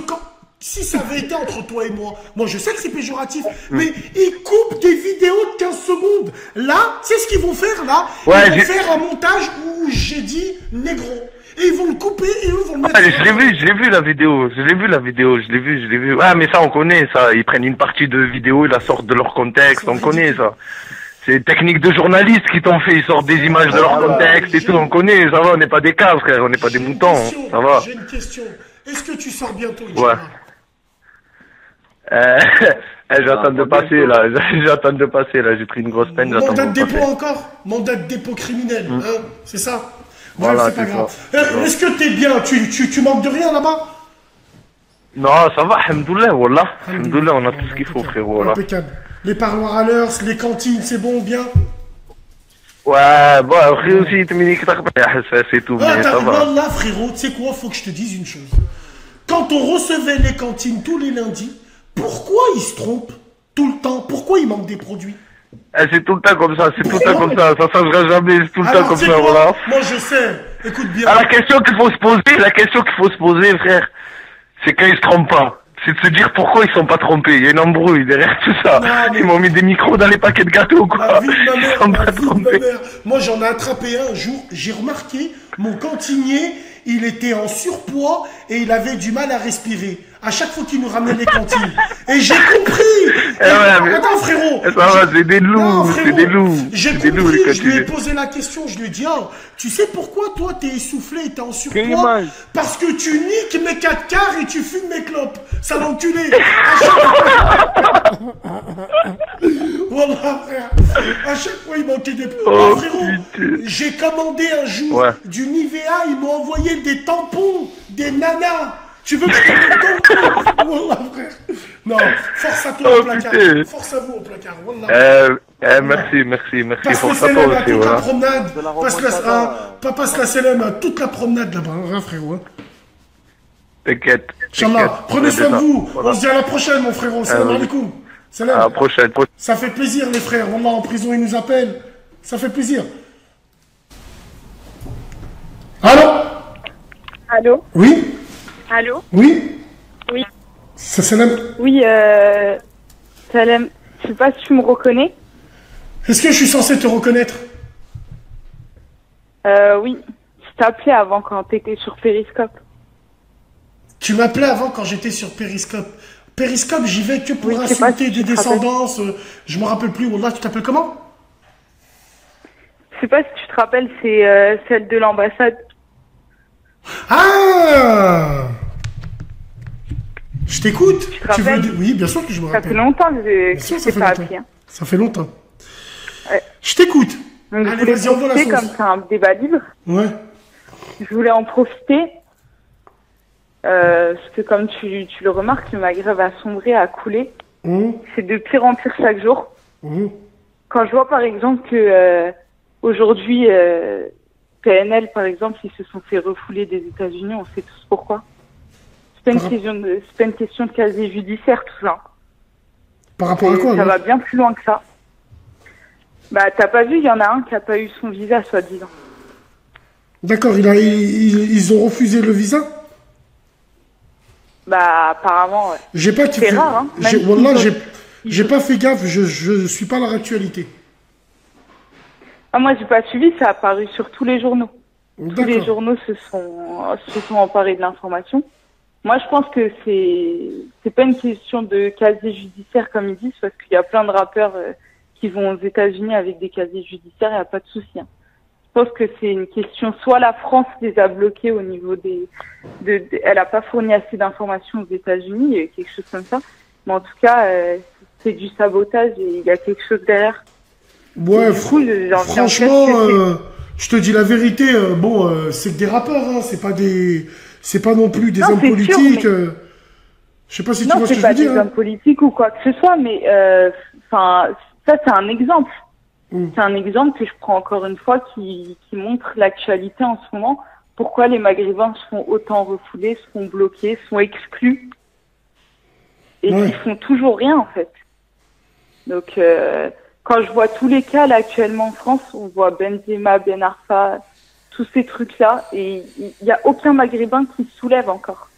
si ça avait été entre toi et moi je sais que c'est péjoratif, mais ils coupent des vidéos de 15 secondes. Là, c'est ce qu'ils vont faire, là. Ils vont faire un montage où j'ai dit négro. Et ils vont le couper et ils vont le mettre... je l'ai vu la vidéo, je l'ai vu. Ah, mais ça, on connaît, ça. Ils prennent une partie de vidéo, ils la sortent de leur contexte, on connaît ça. C'est technique de journalistes qui t'ont fait, ils sortent des images de leur contexte et tout, on connaît, ça va, on n'est pas des cas, frère, on n'est pas des moutons, ça va. J'ai une question, est-ce que tu sors bientôt? Ouais. J'attends de passer là, j'ai pris une grosse peine, j'attends de passer. Mandat de dépôt encore? Mandat de dépôt criminel, hein, c'est ça? Voilà, c'est pas grave. Est-ce que t'es bien? Tu manques de rien là-bas? Non, ça va, alhamdoulilah, wallah. Alhamdoulilah, on a tout ce qu'il faut, frérot, voilà. Impeccable. Les parloirs à l'heure, les cantines, c'est bon, bien? Ouais, bon, après aussi, c'est tout, mais ça va. Là, frérot, tu sais quoi, faut que je te dise une chose. Quand on recevait les cantines tous les lundis, pourquoi ils se trompent tout le temps? Pourquoi il manque des produits? C'est tout le temps comme ça, ça changera jamais, c'est tout le temps comme ça, voilà. Moi je sais, écoute bien. La question qu'il faut se poser, frère, c'est quand ils se trompent pas. C'est de se dire pourquoi ils sont pas trompés. Il y a une embrouille derrière tout ça. Ils m'ont mis des micros dans les paquets de gâteaux, quoi. Ils sont pas trompés. Moi j'en ai attrapé un jour, j'ai remarqué, mon cantinier, il était en surpoids et il avait du mal à respirer. À chaque fois qu'il nous ramenait les cantines. Et j'ai compris. Attends, frérot. Ça va, c'est des loups, c'est des loups. J'ai compris, je lui ai posé la question, je lui ai dit, oh, tu sais pourquoi toi t'es essoufflé et t'es en surpoids? Parce que tu niques mes 4 quarts et tu fumes mes clopes. Ça l'enculé. Voilà, frère. À chaque fois, il manquait des... Oh, frérot, j'ai commandé un jour du Nivea, ils m'ont envoyé des tampons, des nanas. Tu veux que je te donne? Wallah, frère. Non, force à toi au placard. Force à vous au placard. Wallah. Merci. Force à toi aussi, voilà. La promenade. Passe la salam à toute la promenade là-bas, hein, frérot. Hein. T'inquiète. Inch'Allah, prenez soin de vous. Voilà. On se dit à la prochaine, mon frérot. Salam alaikum. Salam. À la prochaine. Ça fait plaisir, les frères. Wallah, en prison, ils nous appellent. Ça fait plaisir. Allô? Oui? Allô? Oui? Oui. C'est Salam? Oui, Salam, je sais pas si tu me reconnais. Est-ce que je suis censé te reconnaître? Oui. Je t'appelais avant quand t'étais sur Periscope. Tu m'appelais avant quand j'étais sur Periscope. Periscope, j'y vais que pour insulter des descendances. Je me rappelle plus. Wallah, tu t'appelles comment? Je sais pas si tu te rappelles, c'est celle de l'ambassade. Ah! Je t'écoute. Tu veux... Oui, bien sûr que je me rappelle. Ça fait longtemps que je t'ai pas appelé. Hein. Ça fait longtemps. Ouais. Je t'écoute. Donc, allez, vas-y, envoie la sauce. Comme c'est un débat libre. Ouais. Je voulais en profiter. Parce que comme tu le remarques, le Maghreb a sombré, a coulé. C'est de pire en pire chaque jour. Quand je vois par exemple que aujourd'hui... PNL, par exemple, ils se sont fait refouler des États-Unis, on sait tous pourquoi. C'est pas une question de casier judiciaire, tout ça. Par rapport à quoi? Ça va bien plus loin que ça. Bah, t'as pas vu, il y en a un qui a pas eu son visa, soi-disant. D'accord, ils ont refusé le visa? Bah, apparemment, ouais. C'est rare, hein. Wallah, j'ai pas fait gaffe, je suis pas à leur actualité. Ah, moi, j'ai pas suivi, ça a apparu sur tous les journaux. Tous les journaux se sont emparés de l'information. Moi, je pense que c'est pas une question de casier judiciaire, comme ils disent, parce qu'il y a plein de rappeurs qui vont aux États-Unis avec des casiers judiciaires, il n'y a pas de souci. Hein. Je pense que c'est une question, soit la France les a bloqués au niveau elle a pas fourni assez d'informations aux États-Unis, il y a eu quelque chose comme ça. Mais en tout cas, c'est du sabotage et il y a quelque chose derrière. Ouais, franchement, je te dis la vérité, c'est que des rappeurs, hein, c'est pas non plus des hommes politiques. Sûr, mais... Je sais pas si tu vois ce que je veux dire. Non, c'est pas des hommes politiques ou quoi que ce soit, mais ça c'est un exemple. C'est un exemple que je prends encore une fois qui montre l'actualité en ce moment. Pourquoi les Maghrébins se font autant refouler, se font bloquer, sont exclus et qui font toujours rien en fait. Donc quand je vois tous les cas là actuellement en France, on voit Benzema, Ben Arfa, tous ces trucs-là, et il n'y a aucun Maghrébin qui se soulève encore.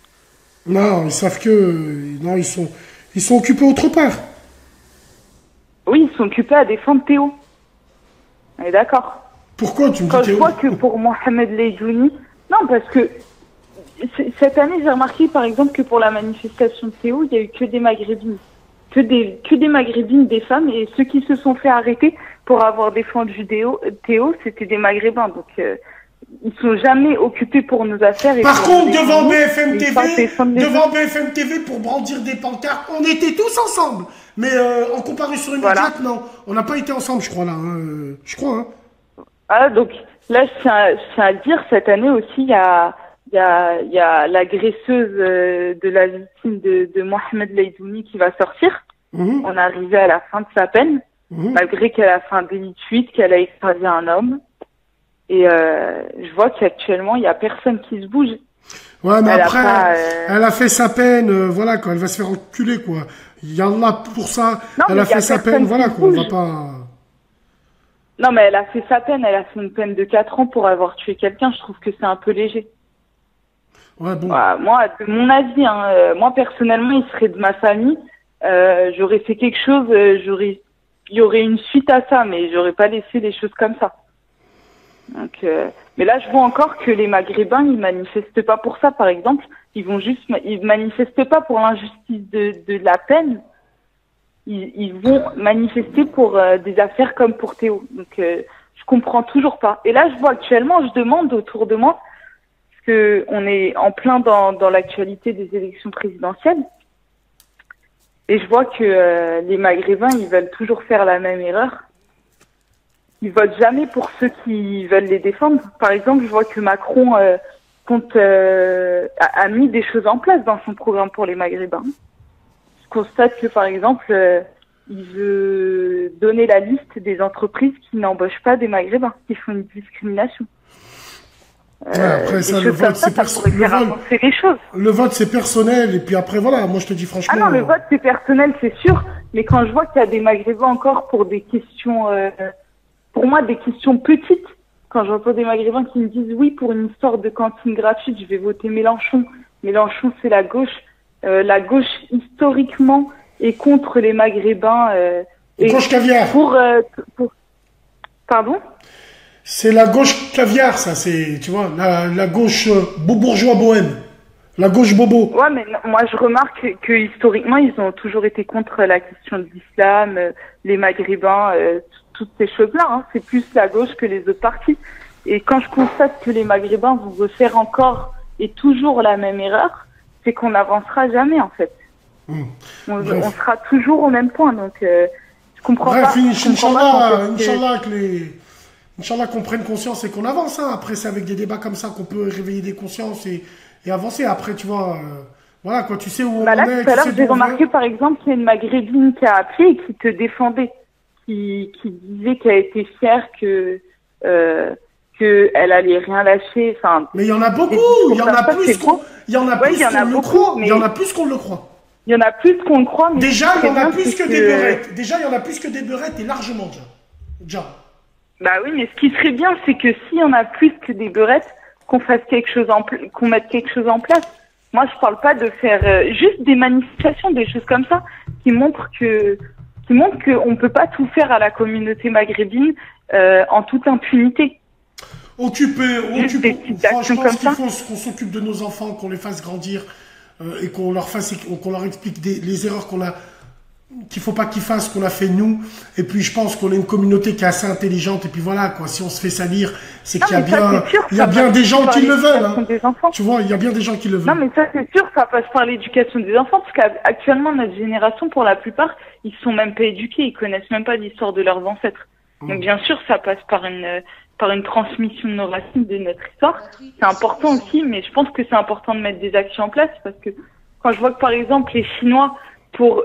Non, ils savent que non, ils sont occupés autre part. Oui, ils sont occupés à défendre Théo. On est d'accord. Pourquoi tu me dis Quand Théo? Je vois que pour Mohamed Leidouni, non, parce que cette année, j'ai remarqué par exemple que pour la manifestation de Théo, il y a eu que des Maghrébines. Que des Maghrébines, des femmes, et ceux qui se sont fait arrêter pour avoir défendu Théo, c'était des Maghrébins. Donc, ils sont jamais occupés pour nos affaires. Et par contre, devant BFM TV, pour brandir des pancartes, on était tous ensemble. Mais en comparaison immédiate, non. On n'a pas été ensemble, je crois, là. Hein. Je crois, hein. Ah, donc, là, je tiens à dire, cette année aussi, il y a l'agresseuse de la victime de Mohamed Leidouni qui va sortir. On est arrivé à la fin de sa peine, malgré qu'elle a fait un délit de fuite, qu'elle a écrasé un homme. Et je vois qu'actuellement, il n'y a personne qui se bouge. Ouais, mais après, elle a fait sa peine, voilà, quoi. Elle va se faire enculer, quoi. Il y en a pour ça. Non, elle a fait sa peine, voilà, quoi. On va pas... Non, mais elle a fait sa peine. Elle a fait une peine de 4 ans pour avoir tué quelqu'un. Je trouve que c'est un peu léger. Ouais, bon. Moi, de mon avis, hein, moi, personnellement, il serait de ma famille. J'aurais fait quelque chose, il y aurait une suite à ça, mais j'aurais pas laissé les choses comme ça. Donc, mais là, je vois encore que les Maghrébins, ils manifestent pas pour ça, par exemple. Ils manifestent pas pour l'injustice de la peine. Ils vont manifester pour des affaires comme pour Théo. Donc, je comprends toujours pas. Et là, je vois actuellement, je demande autour de moi, parce que on est en plein dans l'actualité des élections présidentielles. Et je vois que les Maghrébins, ils veulent toujours faire la même erreur. Ils votent jamais pour ceux qui veulent les défendre. Par exemple, je vois que Macron a mis des choses en place dans son programme pour les Maghrébins. Je constate que, par exemple, il veut donner la liste des entreprises qui n'embauchent pas des Maghrébins, qui font une discrimination. Après, ça, le vote, c'est le vote, c'est personnel, et puis après, voilà, moi, je te dis franchement. Ah non, le vote, c'est personnel, c'est sûr, mais quand je vois qu'il y a des Maghrébins encore pour des questions, pour moi, des questions petites, quand j'entends des Maghrébins qui me disent, oui, pour une histoire de cantine gratuite, je vais voter Mélenchon. Mélenchon, c'est la gauche. La gauche, historiquement, est contre les Maghrébins. Gauche caviar. Pardon? C'est la gauche caviar, ça, c'est, tu vois, la gauche bourgeois bohème. La gauche bobo. Ouais, mais moi, je remarque que historiquement, ils ont toujours été contre la question de l'islam, les Maghrébins, toutes ces choses-là. Hein. C'est plus la gauche que les autres partis. Et quand je constate que les Maghrébins vont refaire encore et toujours la même erreur, c'est qu'on n'avancera jamais, en fait. On sera toujours au même point. Donc, je comprends pas. Bref, Inch'Allah qu'on prenne conscience et qu'on avance. Hein. Après, c'est avec des débats comme ça qu'on peut réveiller des consciences et avancer. Après, tu vois, voilà, quoi, tu sais où on là, est. Tout à l'heure, j'ai remarqué, par exemple, qu'il y a une Maghrébine qui a appelé et qui te défendait, qui disait qu'elle était fière que elle allait rien lâcher. Enfin, mais il y en a beaucoup. Il y en a plus qu'on le croit. Il y en a plus qu'on le croit. Il y en a plus qu'on le croit. Mais déjà, il y en a plus que des beurettes. Déjà, il y en a plus que des beurettes et largement déjà. Bah oui, mais ce qui serait bien, c'est que s'il y en a plus que des beurettes, qu'on fasse quelque chose qu'on mette quelque chose en place. Moi, je parle pas de faire juste des manifestations, des choses comme ça, qui montrent qu'il qui montre qu'on ne peut pas tout faire à la communauté maghrébine en toute impunité. Franchement, ce qu'il faut, c'est qu'on s'occupe de nos enfants, qu'on les fasse grandir et qu'on leur explique les erreurs qu'il faut pas qu'ils fassent, qu'on a fait nous. Et puis je pense qu'on est une communauté qui est assez intelligente. Et puis voilà, quoi. Si on se fait salir, c'est qu'il y a bien des gens qui le veulent. Hein. Tu vois, il y a bien des gens qui le veulent. Non, mais ça c'est sûr, ça passe par l'éducation des enfants, parce qu'actuellement notre génération, pour la plupart, ils sont même pas éduqués, ils connaissent même pas l'histoire de leurs ancêtres. Donc bien sûr, ça passe par une transmission de nos racines, de notre histoire. C'est important aussi, mais je pense que c'est important de mettre des actions en place, parce que quand je vois que par exemple les Chinois, pour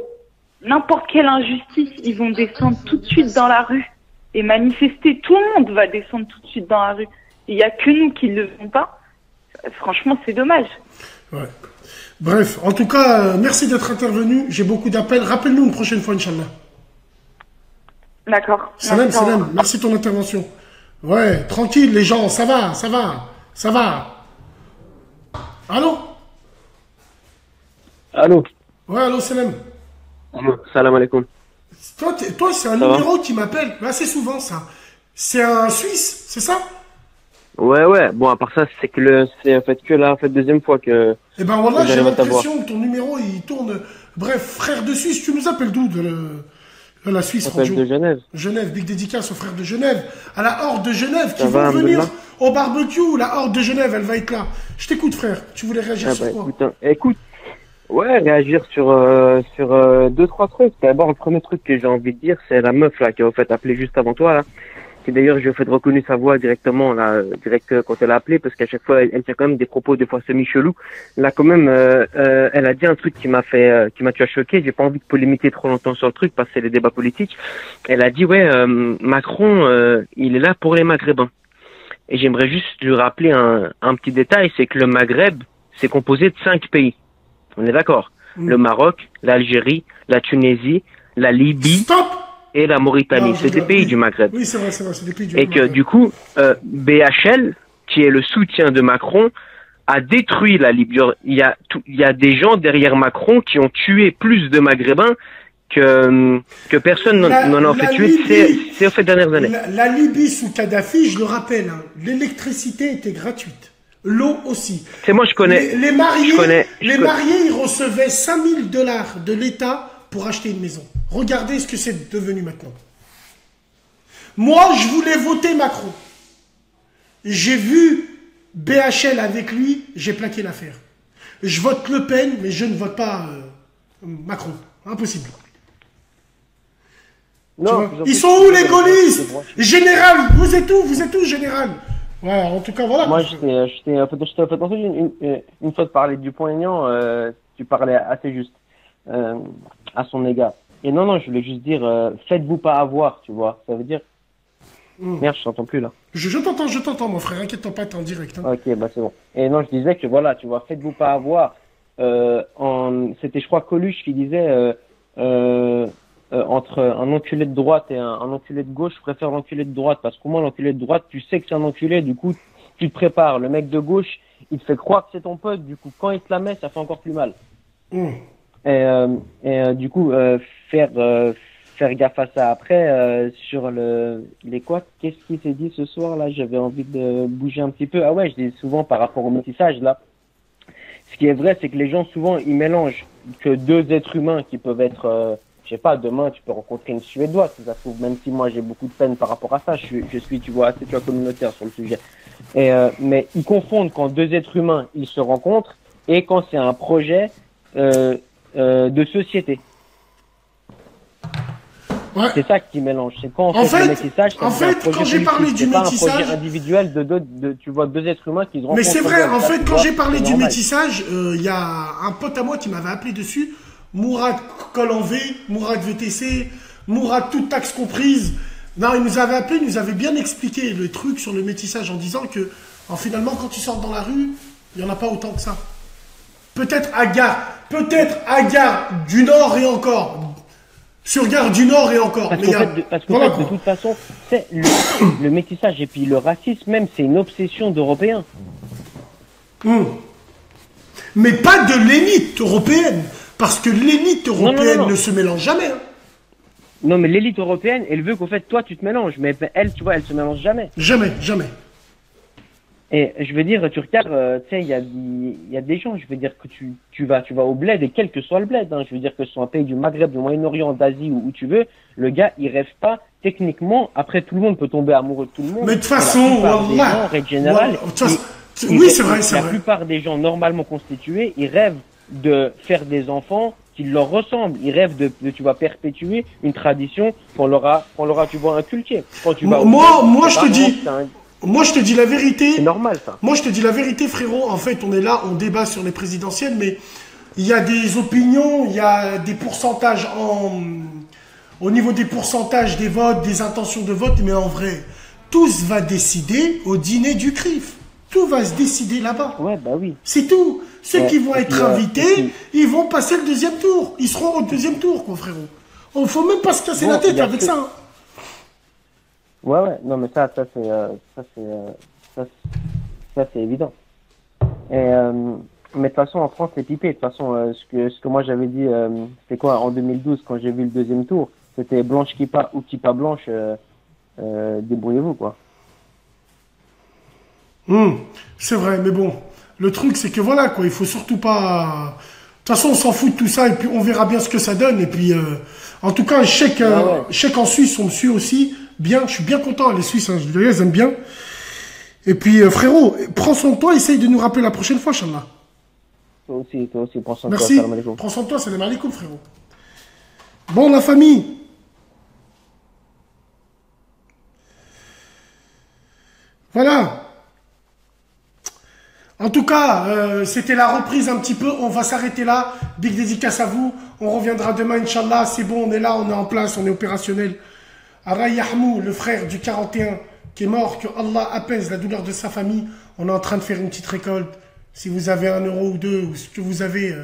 n'importe quelle injustice, ils vont descendre tout de suite dans la rue et manifester. Tout le monde va descendre tout de suite dans la rue. Il n'y a que nous qui ne le faisons pas. Franchement, c'est dommage. Ouais. Bref, en tout cas, merci d'être intervenu. J'ai beaucoup d'appels. Rappelle-nous une prochaine fois, Inch'Allah. D'accord. Salam, merci de ton intervention. Ouais, tranquille, les gens, ça va. Allô? Allô? Ouais, allô, Salam. Salam alaikum. Toi, c'est un numéro qui m'appelle assez souvent, ça. C'est un Suisse, c'est ça? Ouais. Bon, à part ça, c'est en fait que la deuxième fois que. Eh ben voilà, j'ai l'impression que ton numéro, il tourne. Bref, frère de Suisse, tu nous appelles d'où de la Suisse, Franjo? De Genève. Genève, big dédicace aux frères de Genève. À la Horde de Genève, qui vont venir au barbecue. La Horde de Genève, elle va être là. Je t'écoute, frère. Tu voulais réagir sur quoi? Écoute. Ouais, réagir sur 2-3 trucs. D'abord, le premier truc que j'ai envie de dire, c'est la meuf là qui a au fait appelé juste avant toi là. Qui d'ailleurs, j'ai au fait reconnu sa voix directement là, direct quand elle a appelé, parce qu'à chaque fois, elle tient quand même des propos des fois semi-chelous. Là, quand même, elle a dit un truc qui m'a choqué. J'ai pas envie de polémiquer trop longtemps sur le truc parce que c'est les débats politiques. Elle a dit Macron, il est là pour les Maghrébins. Et j'aimerais juste lui rappeler un petit détail, c'est que le Maghreb, c'est composé de 5 pays. On est d'accord. Le Maroc, l'Algérie, la Tunisie, la Libye et la Mauritanie. C'est des pays du Maghreb. Oui, c'est vrai, c'est des pays du Maghreb. Et que du coup, BHL, qui est le soutien de Macron, a détruit la Libye. Il y a des gens derrière Macron qui ont tué plus de Maghrébins que personne n'en a fait tuer ces dernières années. La Libye sous Kadhafi, je le rappelle, hein, l'électricité était gratuite. L'eau aussi. C'est moi, je connais. Les mariés, ils recevaient $5000 de l'État pour acheter une maison. Regardez ce que c'est devenu maintenant. Moi, je voulais voter Macron. J'ai vu BHL avec lui, j'ai plaqué l'affaire. Je vote Le Pen, mais je ne vote pas Macron. Impossible. Non, ils sont où les gaullistes? Général, vous êtes où, général? Ouais, en tout cas, voilà. Moi, je t'ai fait une fois de parler du poignant, tu parlais assez juste à son égard. Et non, je voulais juste dire, faites-vous pas avoir, tu vois. Ça veut dire... Merde, je t'entends plus, là. Je t'entends, mon frère. Inquiète-toi pas, t'es en direct. Hein. Ok, bah c'est bon. Et non, je disais que, voilà, tu vois, faites-vous pas avoir. C'était, je crois, Coluche qui disait... entre un enculé de droite et un enculé de gauche, je préfère l'enculé de droite, parce qu'au moins l'enculé de droite, tu sais que c'est un enculé, du coup, tu te prépares. Le mec de gauche, il te fait croire que c'est ton pote, du coup, quand il te la met, ça fait encore plus mal. Et du coup, faire gaffe à ça. Après, sur les quoi, qu'est-ce qui s'est dit ce soir, là? J'avais envie de bouger un petit peu. Ah ouais, je dis souvent par rapport au métissage, là. Ce qui est vrai, c'est que les gens, souvent, ils mélangent que deux êtres humains qui peuvent être... je sais pas, demain, tu peux rencontrer une Suédoise, ça se trouve, même si moi, j'ai beaucoup de peine par rapport à ça, je suis, tu vois, assez, communautaire sur le sujet. Mais ils confondent quand deux êtres humains, ils se rencontrent, et quand c'est un projet de société. Ouais. C'est ça qui mélange. C'est quand on fait le métissage, quand j'ai parlé du métissage, c'est pas un projet individuel tu vois, deux êtres humains qui se rencontrent. Mais c'est vrai, en fait, quand j'ai parlé du métissage, il y a un pote à moi qui m'avait appelé dessus. Mourad Col en V, Mourad VTC, Mourad toute taxe comprise. Non, il nous avait appelé, il nous avait bien expliqué le truc sur le métissage en disant que, finalement, quand tu sors dans la rue, il n'y en a pas autant que ça. Peut-être à Gare du Nord et encore. Sur Gare du Nord et encore. Parce que de toute façon, c'est le métissage et puis le racisme même, c'est une obsession d'Européens. Mais pas de l'élite européenne. Parce que l'élite européenne ne se mélange jamais. Hein. Non, mais l'élite européenne, elle veut qu'en fait, toi, tu te mélanges. Mais elle, tu vois, elle se mélange jamais. Jamais, jamais. Et je veux dire, tu regardes, tu sais, il y a des gens, je veux dire, que tu vas au bled, et quel que soit le bled, hein, je veux dire que ce soit un pays du Maghreb, du Moyen-Orient, d'Asie, où tu veux, le gars, il rêve pas, techniquement, après tout le monde peut tomber amoureux de tout le monde. Mais de toute façon, en règle générale, oui, c'est vrai, c'est vrai. La plupart des gens normalement constitués, ils rêvent de faire des enfants qui leur ressemblent. Ils rêvent de tu vas perpétuer une tradition qu'on leur a, tu vois, inculquée. Quand tu vas moi, je te dis. Moi, je te dis la vérité. C'est normal, ça. Moi, je te dis la vérité, frérot. En fait, on est là, on débat sur les présidentielles, mais il y a des opinions, il y a des pourcentages au niveau des pourcentages des votes, des intentions de vote, mais en vrai, tout se va décider au dîner du CRIF. Tout va se décider là-bas. Ouais, bah oui. C'est tout. Ceux qui vont être invités, ils vont passer le deuxième tour. Ils seront au deuxième tour, quoi, frérot. Il ne faut même pas se casser la tête avec ça. Hein. Ouais, non, mais ça c'est évident. Et, mais de toute façon, en France, c'est pipé. De toute façon, ce que moi j'avais dit, c'était quoi, en 2012, quand j'ai vu le deuxième tour, c'était blanche kippa ou kippa blanche, débrouillez-vous, quoi. C'est vrai, mais bon, le truc, c'est que voilà, quoi, il faut surtout pas... De toute façon, on s'en fout de tout ça, et puis on verra bien ce que ça donne, et puis, en tout cas, chèque en Suisse, on me suit aussi. Bien, je suis bien content, les Suisses, hein, je les aime bien. Et puis, frérot, prends soin de toi, essaye de nous rappeler la prochaine fois, Inch'Allah. Toi aussi, prends soin de toi. Merci, prends soin de toi, salam alaikum, frérot. Bon, la famille. Voilà. En tout cas, c'était la reprise un petit peu, on va s'arrêter là. Big dédicace à vous, on reviendra demain, Inch'Allah, c'est bon, on est là, on est en place, on est opérationnel. Aray Yahmou, le frère du 41, qui est mort, que Allah apaise la douleur de sa famille. On est en train de faire une petite récolte. Si vous avez 1 euro ou 2, ou ce que vous avez,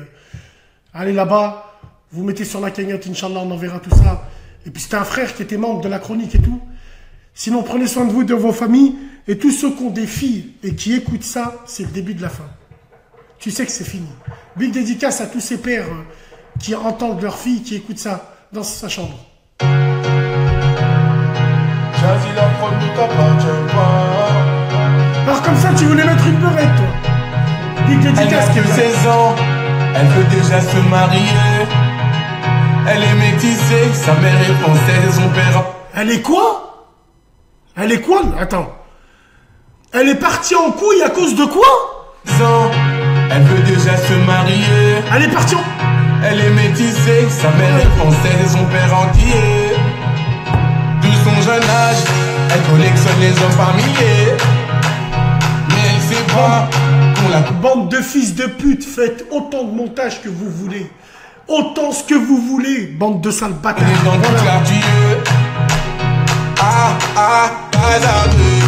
allez là-bas. Vous mettez sur la cagnotte, Inch'Allah, on enverra tout ça. Et puis c'était un frère qui était membre de la chronique et tout. Sinon, prenez soin de vous, de vos familles. Et tous ceux qui ont des filles et qui écoutent ça, c'est le début de la fin. Tu sais que c'est fini. Big dédicace à tous ces pères qui entendent leurs filles, qui écoutent ça dans sa chambre. Alors comme ça, tu voulais mettre une beurette, toi. Big dédicace. Elle a que 16 ans, elle veut déjà se marier. Elle est métissée, sa mère est française, son père... Elle est quoi? Elle est quoi? Attends. Elle est partie en couille à cause de quoi? Elle veut déjà se marier. Elle est partie en... Elle est métissée, sa mère est française, son père entier. De son jeune âge, elle collectionne les hommes par milliers. Mais elle sait pas qu'on la... Bande de fils de pute, faites autant de montage que vous voulez. Autant ce que vous voulez, bande de sales bâtards. On est dans le quartier. Ah, hasardeux.